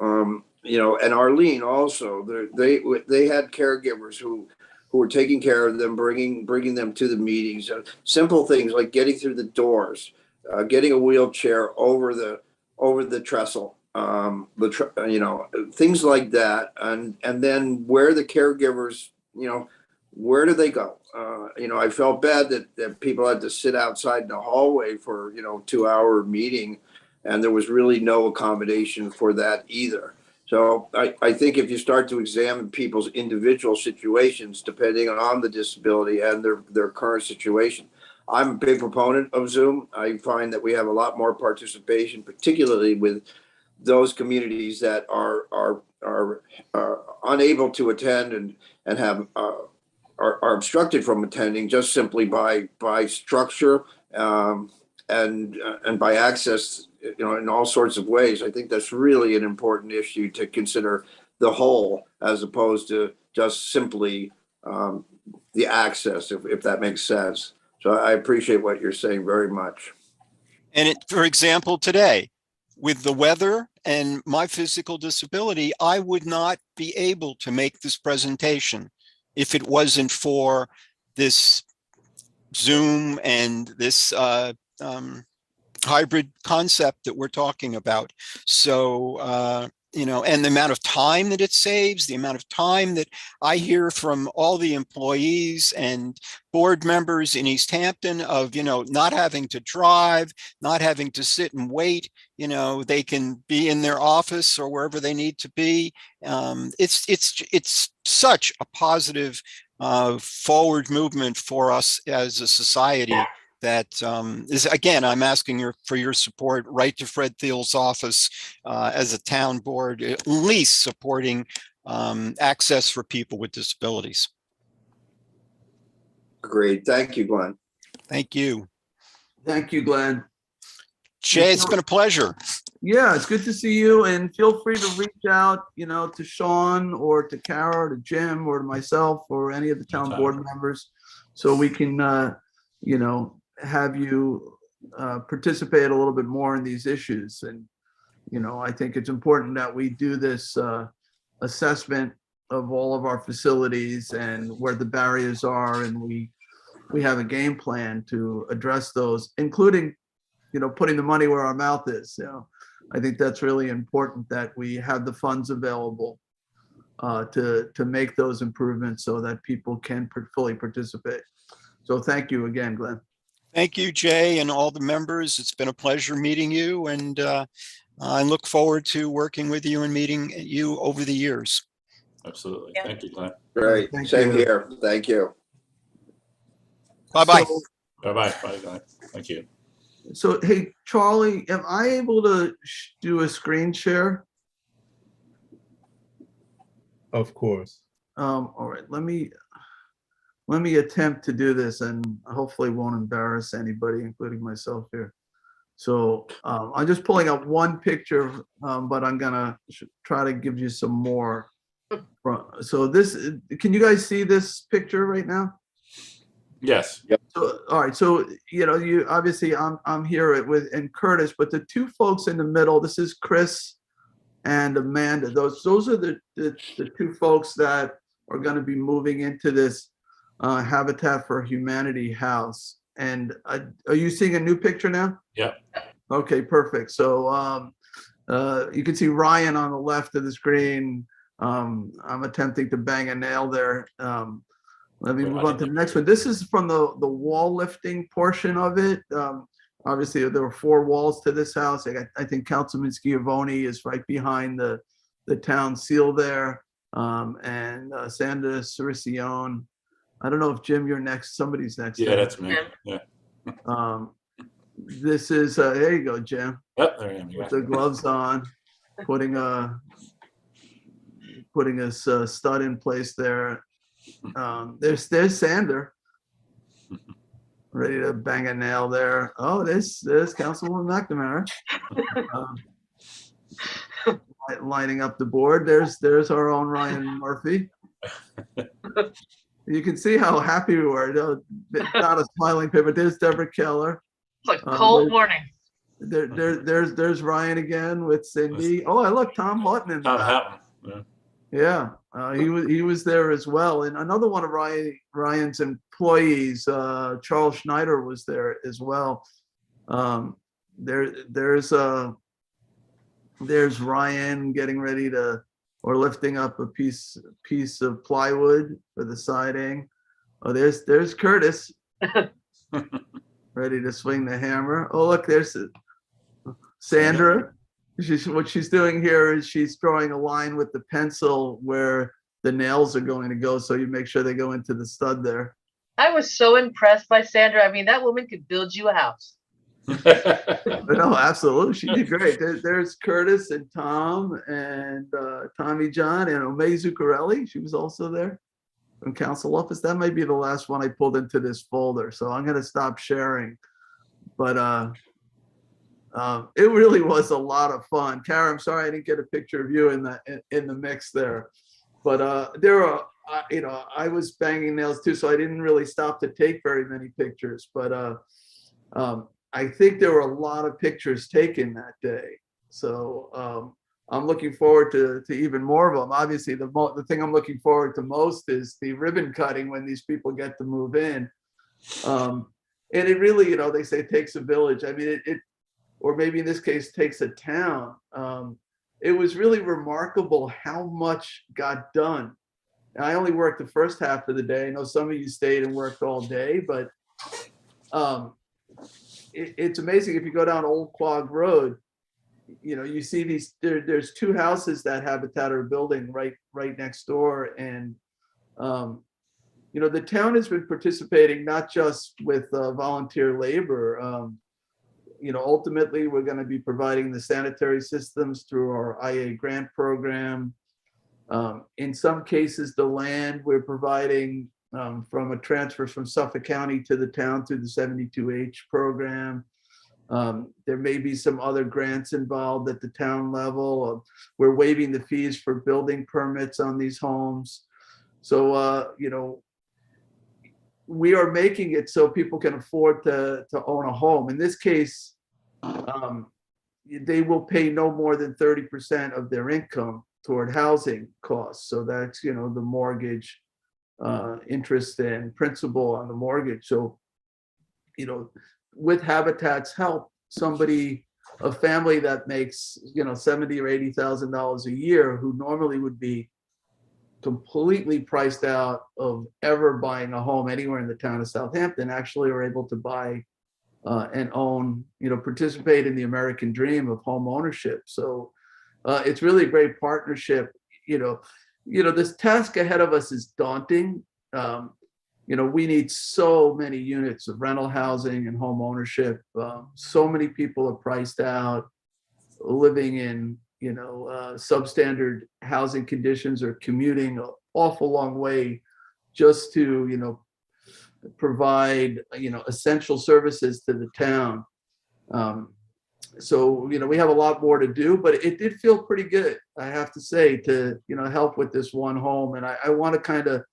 and Arlene also, they had caregivers who were taking care of them, bringing them to the meetings. Simple things like getting through the doors, getting a wheelchair over the trestle, things like that, and then where the caregivers, where do they go? I felt bad that people had to sit outside in the hallway for 2-hour meeting, and there was really no accommodation for that either. So I think if you start to examine people's individual situations, depending on the disability and their current situation, I'm a big proponent of Zoom. I find that we have a lot more participation, particularly with those communities that are unable to attend and have are obstructed from attending just simply by structure and by access, in all sorts of ways. I think that's really an important issue to consider the whole, as opposed to just simply the access, if that makes sense. So I appreciate what you're saying very much. And for example, today, with the weather and my physical disability, I would not be able to make this presentation if it wasn't for this Zoom and this hybrid concept that we're talking about. So, and the amount of time that it saves, the amount of time that I hear from all the employees and board members in East Hampton of, not having to drive, not having to sit and wait, they can be in their office or wherever they need to be. It's such a positive forward movement for us as a society that is, again, I'm asking for your support. Right to Fred Thiel's office as a town board, at least supporting access for people with disabilities. Great. Thank you, Glenn. Thank you. Thank you, Glenn. Jay, it's been a pleasure. Yeah, it's good to see you, and feel free to reach out, to Sean or to Kara or to Jim or to myself or any of the town board members, so we can, have you participate a little bit more in these issues. And, I think it's important that we do this assessment of all of our facilities and where the barriers are, and we have a game plan to address those, including, putting the money where our mouth is. I think that's really important, that we have the funds available to make those improvements so that people can fully participate. So thank you again, Glenn. Thank you, Jay, and all the members. It's been a pleasure meeting you, and I look forward to working with you and meeting you over the years. Absolutely. Thank you, Glenn. Great. Same here. Thank you. Bye-bye. Bye-bye. Bye-bye. Thank you. So, hey, Charlie, am I able to do a screen share? Of course. All right, let me attempt to do this, and hopefully won't embarrass anybody, including myself here. So I'm just pulling up one picture, but I'm gonna try to give you some more. So this, can you guys see this picture right now? Yes. So, all right, so you obviously I'm here with and Curtis, but the two folks in the middle, this is Chris and Amanda. Those are the two folks that are going to be moving into this Habitat for Humanity house. And are you seeing a new picture now? Yep. Okay, perfect. So you can see Ryan on the left of the screen. I'm attempting to bang a nail there. Let me move on to the next one. This is from the wall lifting portion of it. Obviously, there were 4 walls to this house. I think Councilman Schiavone is right behind the town seal there, and Sandra Ciricione. I don't know if Jim, you're next. Somebody's next. Yeah, that's me. Yeah. This is there you go, Jim. Yep, there I am. With the gloves on, putting a stud in place there. There's Sander, ready to bang a nail there. Oh, there's Councilwoman McNamara, lining up the board. There's our own Ryan Murphy. You can see how happy we were. Not a smiling paper. There's Deborah Keller. It's like a cold morning. There's Ryan again with Cindy. Oh, I look, Tom Houghton in Tom the Hampton. Yeah, he was there as well. And another one of Ryan's employees, Charles Schneider, was there as well. There's Ryan getting ready to, or lifting up a piece of plywood for the siding. Oh, there's Curtis, ready to swing the hammer. Oh, look, there's Sandra. What she's doing here is she's drawing a line with the pencil where the nails are going to go, so you make sure they go into the stud there. I was so impressed by Sandra. I mean, that woman could build you a house. No, absolutely, she did great. There's Curtis and Tom and Tommy John and Ome Zuccarelli. She was also there from council office. That might be the last one I pulled into this folder, so I'm going to stop sharing. But it really was a lot of fun. Kara, I'm sorry I didn't get a picture of you in the mix there, but there are, I was banging nails too, so I didn't really stop to take very many pictures. But I think there were a lot of pictures taken that day, so I'm looking forward to even more of them. Obviously, the thing I'm looking forward to most is the ribbon cutting when these people get to move in, and it really, they say it takes a village. I mean, it or maybe in this case takes a town. It was really remarkable how much got done. And I only worked the first half of the day. I know some of you stayed and worked all day, but it's amazing. If you go down Old Quag Road, you see there's 2 houses that Habitat are building right next door. And the town has been participating not just with volunteer labor. Ultimately, we're going to be providing the sanitary systems through our IA grant program. In some cases, the land we're providing from a transfer from Suffolk County to the town through the 72H program. There may be some other grants involved at the town level. We're waiving the fees for building permits on these homes. So, we are making it so people can afford to own a home. In this case, they will pay no more than 30% of their income toward housing costs. So that's, the mortgage, interest and principal on the mortgage. So, with Habitat's help, a family that makes, $70,000 or $80,000 a year, who normally would be completely priced out of ever buying a home anywhere in the town of Southampton, actually are able to buy and own, participate in the American dream of home ownership. So it's really a great partnership. This task ahead of us is daunting. we need so many units of rental housing and home ownership. So many people are priced out, living in, substandard housing conditions or commuting an awful long way just to, provide, essential services to the town. So, we have a lot more to do, but it did feel pretty good, I have to say, to, help with this one home. And I want to kind of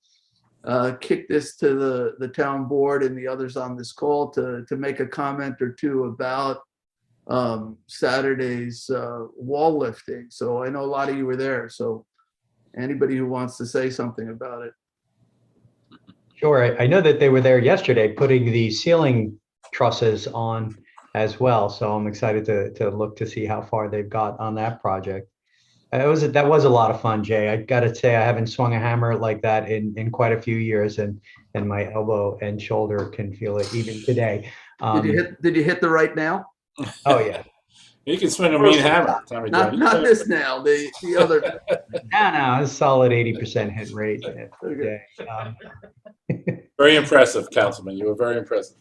kick this to the town board and the others on this call to make a comment or two about Saturday's wall lifting. So I know a lot of you were there. So anybody who wants to say something about it. Sure. I know that they were there yesterday putting the ceiling trusses on as well. So I'm excited to look to see how far they've got on that project. That was a lot of fun, Jay. I got to say, I haven't swung a hammer like that in quite a few years, and my elbow and shoulder can feel it even today. Did you hit the right nail? Oh yeah. You can swing a mean hammer, Tommy John. Not this nail, the other. No, a solid 80% hit rate. Okay. Very impressive, Councilman. You were very impressive.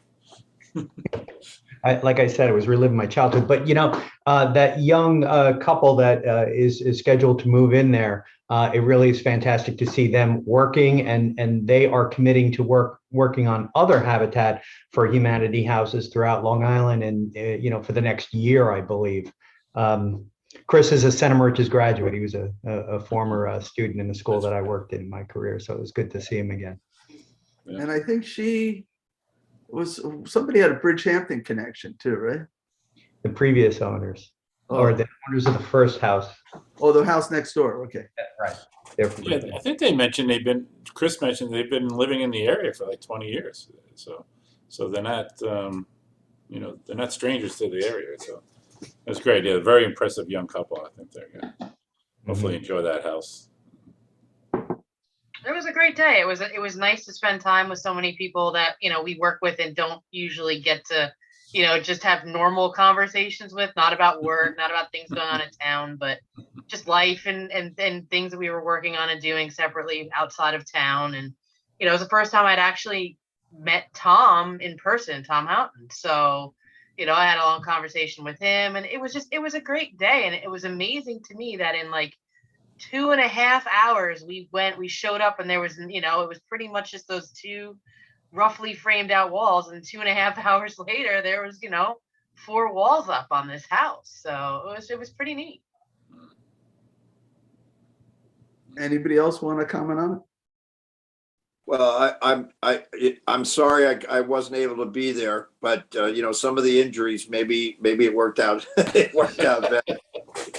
Like I said, it was reliving my childhood. But that young couple that is scheduled to move in there, it really is fantastic to see them working, and they are committing to working on other Habitat for Humanity houses throughout Long Island, and for the next year, I believe. Chris is a Santa Merchants graduate. He was a former student in the school that I worked in my career, so it was good to see him again. And I think somebody had a Bridgehampton connection too, right? The previous owners, or the owners of the first house. Oh, the house next door. Okay. Right. Yeah, I think they mentioned Chris mentioned they've been living in the area for like 20 years. So they're not, they're not strangers to the area. So that's great. Yeah, very impressive young couple. I think they're going to hopefully enjoy that house. It was a great day. It was nice to spend time with so many people that, we work with and don't usually get to, just have normal conversations with, not about work, not about things going on in town, but just life and things that we were working on and doing separately outside of town. And, it was the first time I'd actually met Tom in person, Tom Hampton. So, I had a long conversation with him, and it was a great day. And it was amazing to me that in like 2.5 hours we showed up, and there was, it was pretty much just those two roughly framed out walls, and 2.5 hours later there was 4 walls up on this house. So it was pretty neat. Anybody else want to comment on it? Well, I'm sorry I wasn't able to be there, but some of the injuries, maybe it worked out. It worked out better.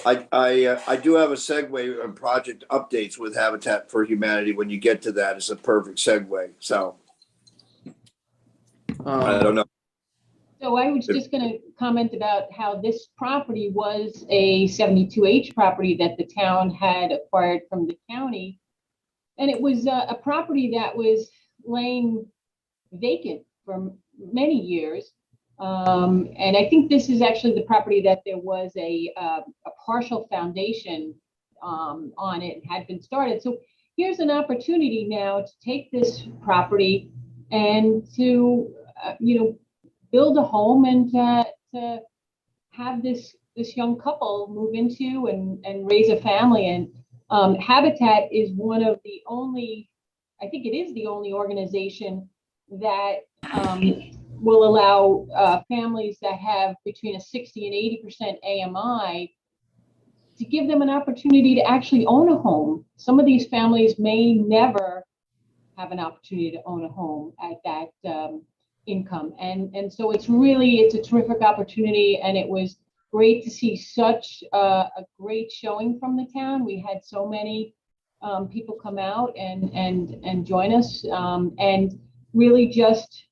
I do have a segue on project updates with Habitat for Humanity. When you get to that, it's a perfect segue. So I don't know. So I was just going to comment about how this property was a 72H property that the town had acquired from the county. And it was a property that was laying vacant for many years. And I think this is actually the property that there was a partial foundation on it and had been started. So here's an opportunity now to take this property and to, build a home and to have this young couple move into and raise a family. And Habitat is one of the only, I think it is the only organization that will allow families that have between a 60 and 80% AMI to give them an opportunity to actually own a home. Some of these families may never have an opportunity to own a home at that income. And so it's a terrific opportunity, and it was great to see such a great showing from the town. We had so many people come out and join us, and really just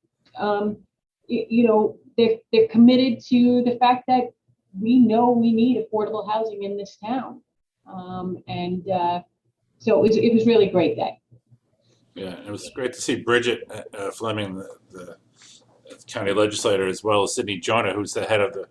they're committed to the fact that we know we need affordable housing in this town, so it was really a great day. Yeah, it was great to see Bridget Fleming, the county legislator, as well as Sydney Jonah, who's the head of the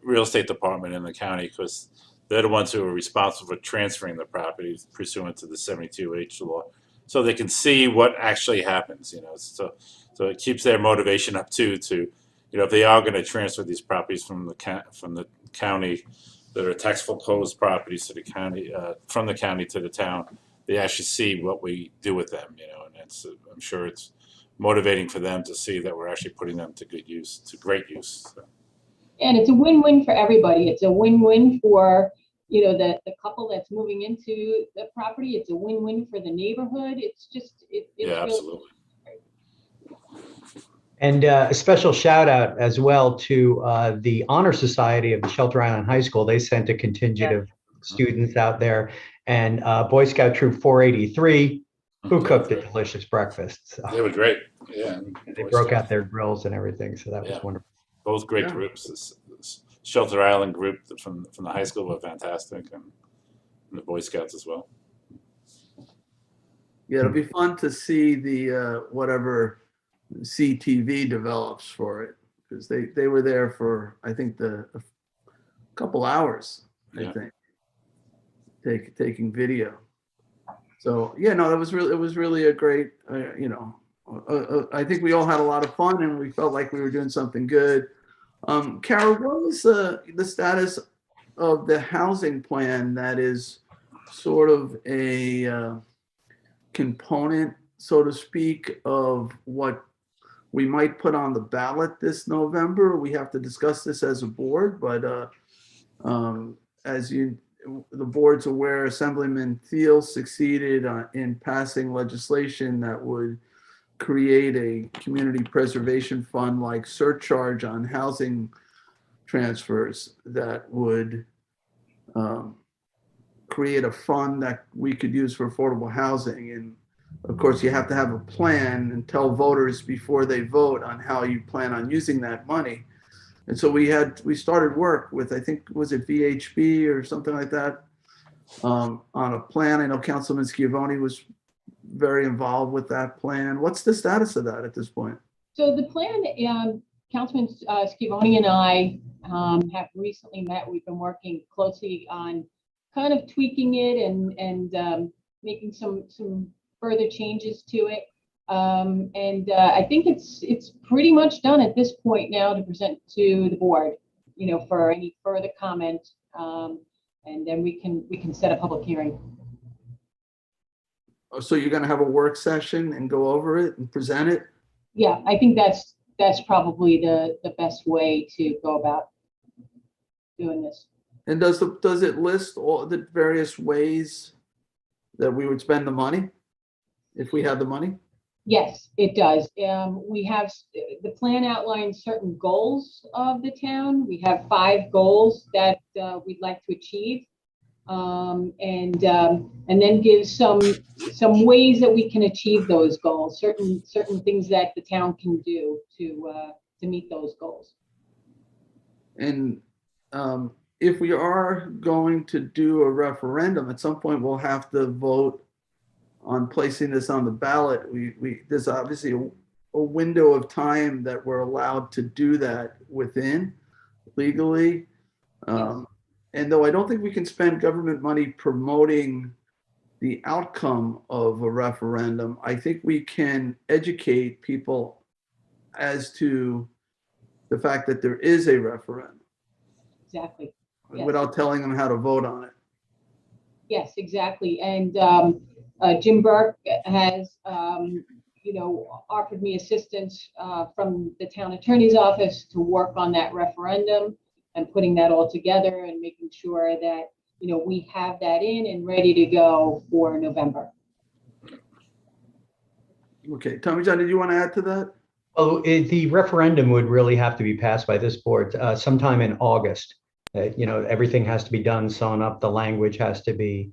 real estate department in the county, because they're the ones who are responsible for transferring the properties pursuant to the 72H law. so they can see what actually happens, so it keeps their motivation up too, to, if they are going to transfer these properties from the county that are tax foreclosed properties to the county, from the county to the town, they actually see what we do with them, and I'm sure it's motivating for them to see that we're actually putting them to good use, to great use. So. And it's a win-win for everybody. It's a win-win for, the couple that's moving into the property. It's a win-win for the neighborhood. It's just, it's Yeah, really absolutely. And a special shout out as well to the Honor Society of the Shelter Island High School. They sent a contingent of students out there, and Boy Scout Troop 483, who cooked a delicious breakfast. So They were great. Yeah. they broke out their grills and everything, so that was wonderful. Both great groups. This Shelter Island group from the high school were fantastic, and the Boy Scouts as well. Yeah, it'll be fun to see the whatever CTV develops for it, because they were there for, I think, a couple hours, I think, taking video. So yeah, no, it was really a great, I think we all had a lot of fun, and we felt like we were doing something good. Carol, what was the status of the housing plan that is sort of a component, so to speak, of what we might put on the ballot this November? We have to discuss this as a board, but as the board's aware, Assemblyman Thiel succeeded in passing legislation that would create a community preservation fund like surcharge on housing transfers that would create a fund that we could use for affordable housing. And of course, you have to have a plan and tell voters before they vote on how you plan on using that money. And so we started work with, I think, was it VHB or something like that, on a plan. I know Councilman Schiavone was very involved with that plan. What's the status of that at this point? So the plan, Councilman Schiavone and I have recently met. We've been working closely on kind of tweaking it and making some further changes to it. I think it's pretty much done at this point now to present to the board, for any further comment, and then we can set a public hearing. So you're going to have a work session and go over it and present it? Yeah, I think that's probably the best way to go about doing this. And does it list all the various ways that we would spend the money if we had the money? Yes, it does. We have the plan outlines certain goals of the town. We have 5 goals that we'd like to achieve, and then give some ways that we can achieve those goals. Certain things that the town can do to meet those goals. And if we are going to do a referendum, at some point we'll have to vote on placing this on the ballot. There's obviously a window of time that we're allowed to do that within legally. And though I don't think we can spend government money promoting the outcome of a referendum, I think we can educate people as to the fact that there is a referendum. Exactly. Yes. Without telling them how to vote on it. Yes, exactly. And Jim Burke has, offered me assistance from the town attorney's office to work on that referendum and putting that all together and making sure that, we have that in and ready to go for November. Okay, Tommy John, did you want to add to that? Well, the referendum would really have to be passed by this board sometime in August. Everything has to be done, sewn up. The language has to be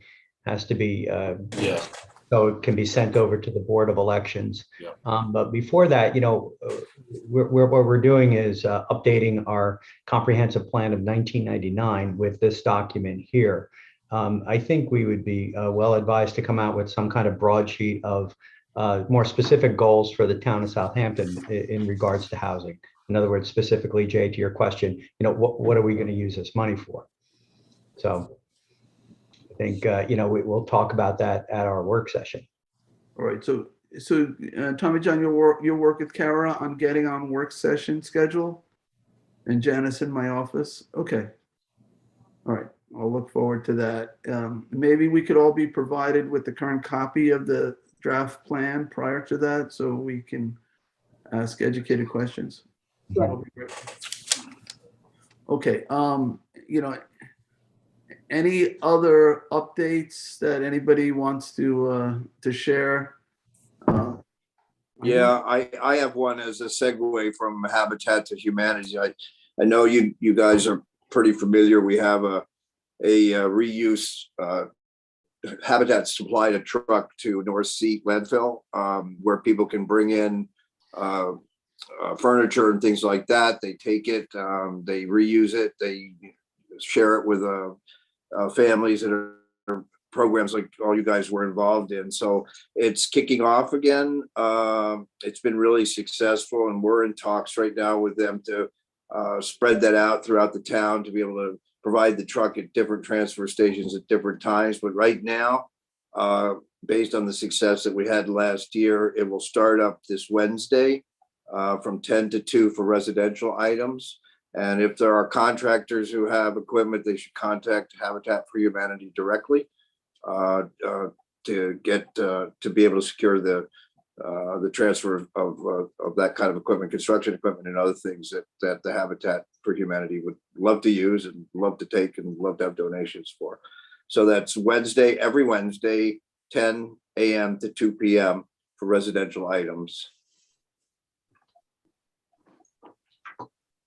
so it can be sent over to the Board of Elections. But before that, what we're doing is updating our comprehensive plan of 1999 with this document here. I think we would be well advised to come out with some kind of broadsheet of more specific goals for the town of Southampton in regards to housing. In other words, specifically, Jay, to your question, what are we going to use this money for? So I think, we'll talk about that at our work session. All right, so Tommy John, you'll work with Kara on getting on work session schedule? And Janice in my office? Okay. All right, I'll look forward to that. Maybe we could all be provided with the current copy of the draft plan prior to that, so we can ask educated questions. That'll be great. Okay, any other updates that anybody wants to share? Yeah, I have one as a segue from Habitat to Humanity. I know you guys are pretty familiar. We have a reuse Habitat supplied a truck to North Sea landfill where people can bring in furniture and things like that. They take it, they reuse it, they share it with families that are programs like all you guys were involved in. So it's kicking off again. It's been really successful, and we're in talks right now with them to spread that out throughout the town to be able to provide the truck at different transfer stations at different times. But right now, based on the success that we had last year, it will start up this Wednesday from 10 to 2 for residential items. And if there are contractors who have equipment, they should contact Habitat for Humanity directly to be able to secure the transfer of that kind of equipment, construction equipment, and other things that the Habitat for Humanity would love to use and love to take and love to have donations for. So that's Wednesday, every Wednesday, 10 a.m. to 2 p.m. for residential items.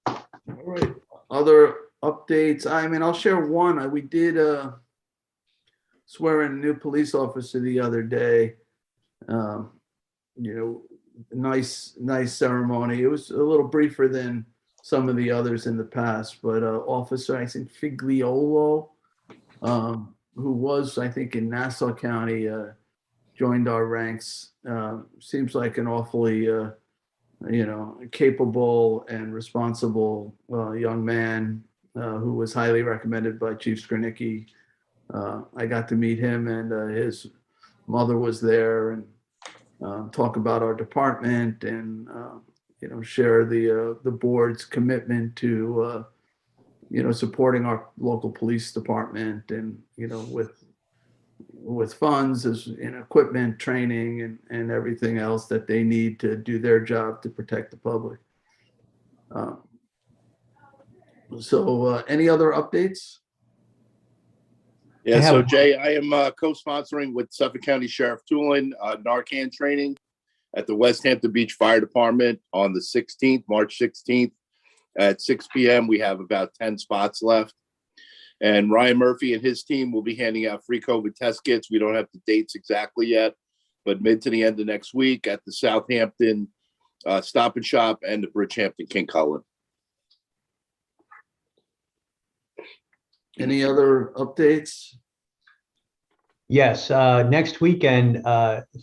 All right, other updates. I mean, I'll share one. We did swear in a new police officer the other day. Nice ceremony. It was a little briefer than some of the others in the past, but Officer, I think, Figliolo, who was, I think, in Nassau County, joined our ranks. Seems like an awfully, capable and responsible young man who was highly recommended by Chief Skrnicki. I got to meet him, and his mother was there, and talk about our department and share the board's commitment to supporting our local police department, and with funds as in equipment, training, and everything else that they need to do their job to protect the public. Any other updates? Yeah, so Jay, I am co-sponsoring with Suffolk County Sheriff Tulin Narcan training at the West Hampton Beach Fire Department on the 16th, March 16th at 6 p.m. We have about 10 spots left. And Ryan Murphy and his team will be handing out free COVID test kits. We don't have the dates exactly yet, but mid to the end of next week at the Southampton Stop and Shop and the Bridgehampton King Cullen. Any other updates? Yes, next weekend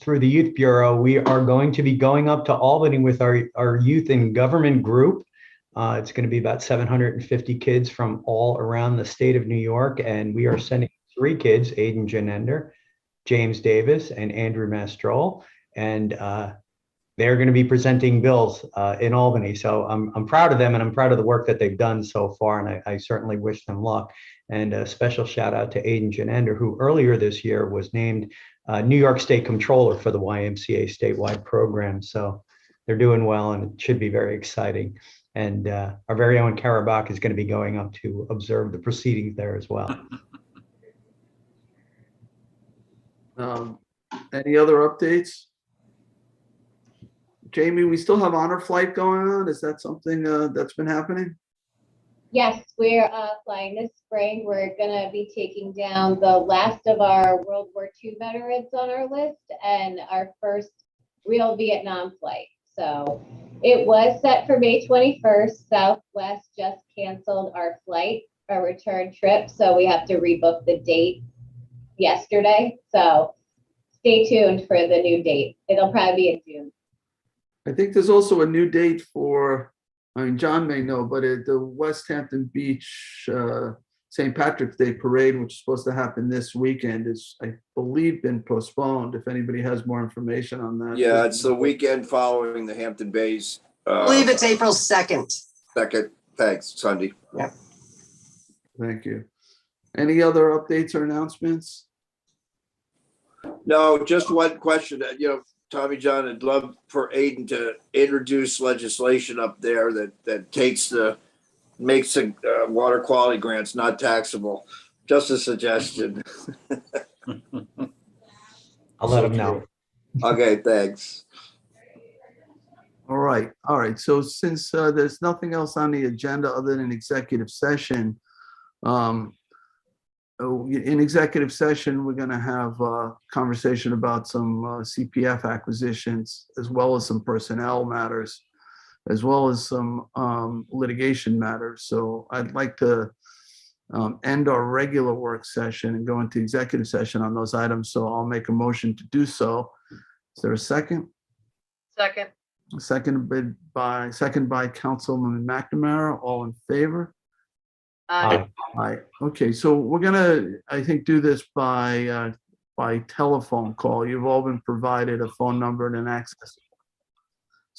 through the Youth Bureau, we are going to be going up to Albany with our youth in government group. It's going to be about 750 kids from all around the state of New York, and we are sending 3 kids, Aiden Janender, James Davis, and Andrew Mastrol, and they're going to be presenting bills in Albany. So I'm proud of them, and I'm proud of the work that they've done so far, and I certainly wish them luck. And a special shout out to Aiden Janender, who earlier this year was named New York State Controller for the YMCA statewide program. So they're doing well, and it should be very exciting. And our very own Karabakh is going to be going up to observe the proceedings there as well. Any other updates? Jamie, we still have honor flight going on. Is that something that's been happening? Yes, we're flying this spring. We're going to be taking down the last of our World War II veterans on our list and our first real Vietnam flight. So it was set for May 21st. Southwest just canceled our flight, our return trip. So we have to rebook the date yesterday. So stay tuned for the new date. It'll probably be in June. I think there's also a new date for, John may know, but at the West Hampton Beach St. Patrick's Day Parade, which is supposed to happen this weekend, is, I believe, been postponed. If anybody has more information on that. Yeah, it's the weekend following the Hampton Bays. I believe it's April 2nd. Second, thanks, Sunday. Yeah. Thank you. Any other updates or announcements? No, just one question. Tommy John, I'd love for Aiden to introduce legislation up there that makes the water quality grants not taxable. Just a suggestion. I'll let him know. Okay, thanks. All right. So since there's nothing else on the agenda other than executive session, in executive session, we're going to have a conversation about some CPF acquisitions, as well as some personnel matters, as well as some litigation matters. So I'd like to end our regular work session and go into executive session on those items. So I'll make a motion to do so. Is there a second? Second. Second by Councilwoman McNamara. All in favor? Aye. Aye. Okay, so we're gonna, I think, do this by telephone call. You've all been provided a phone number and an access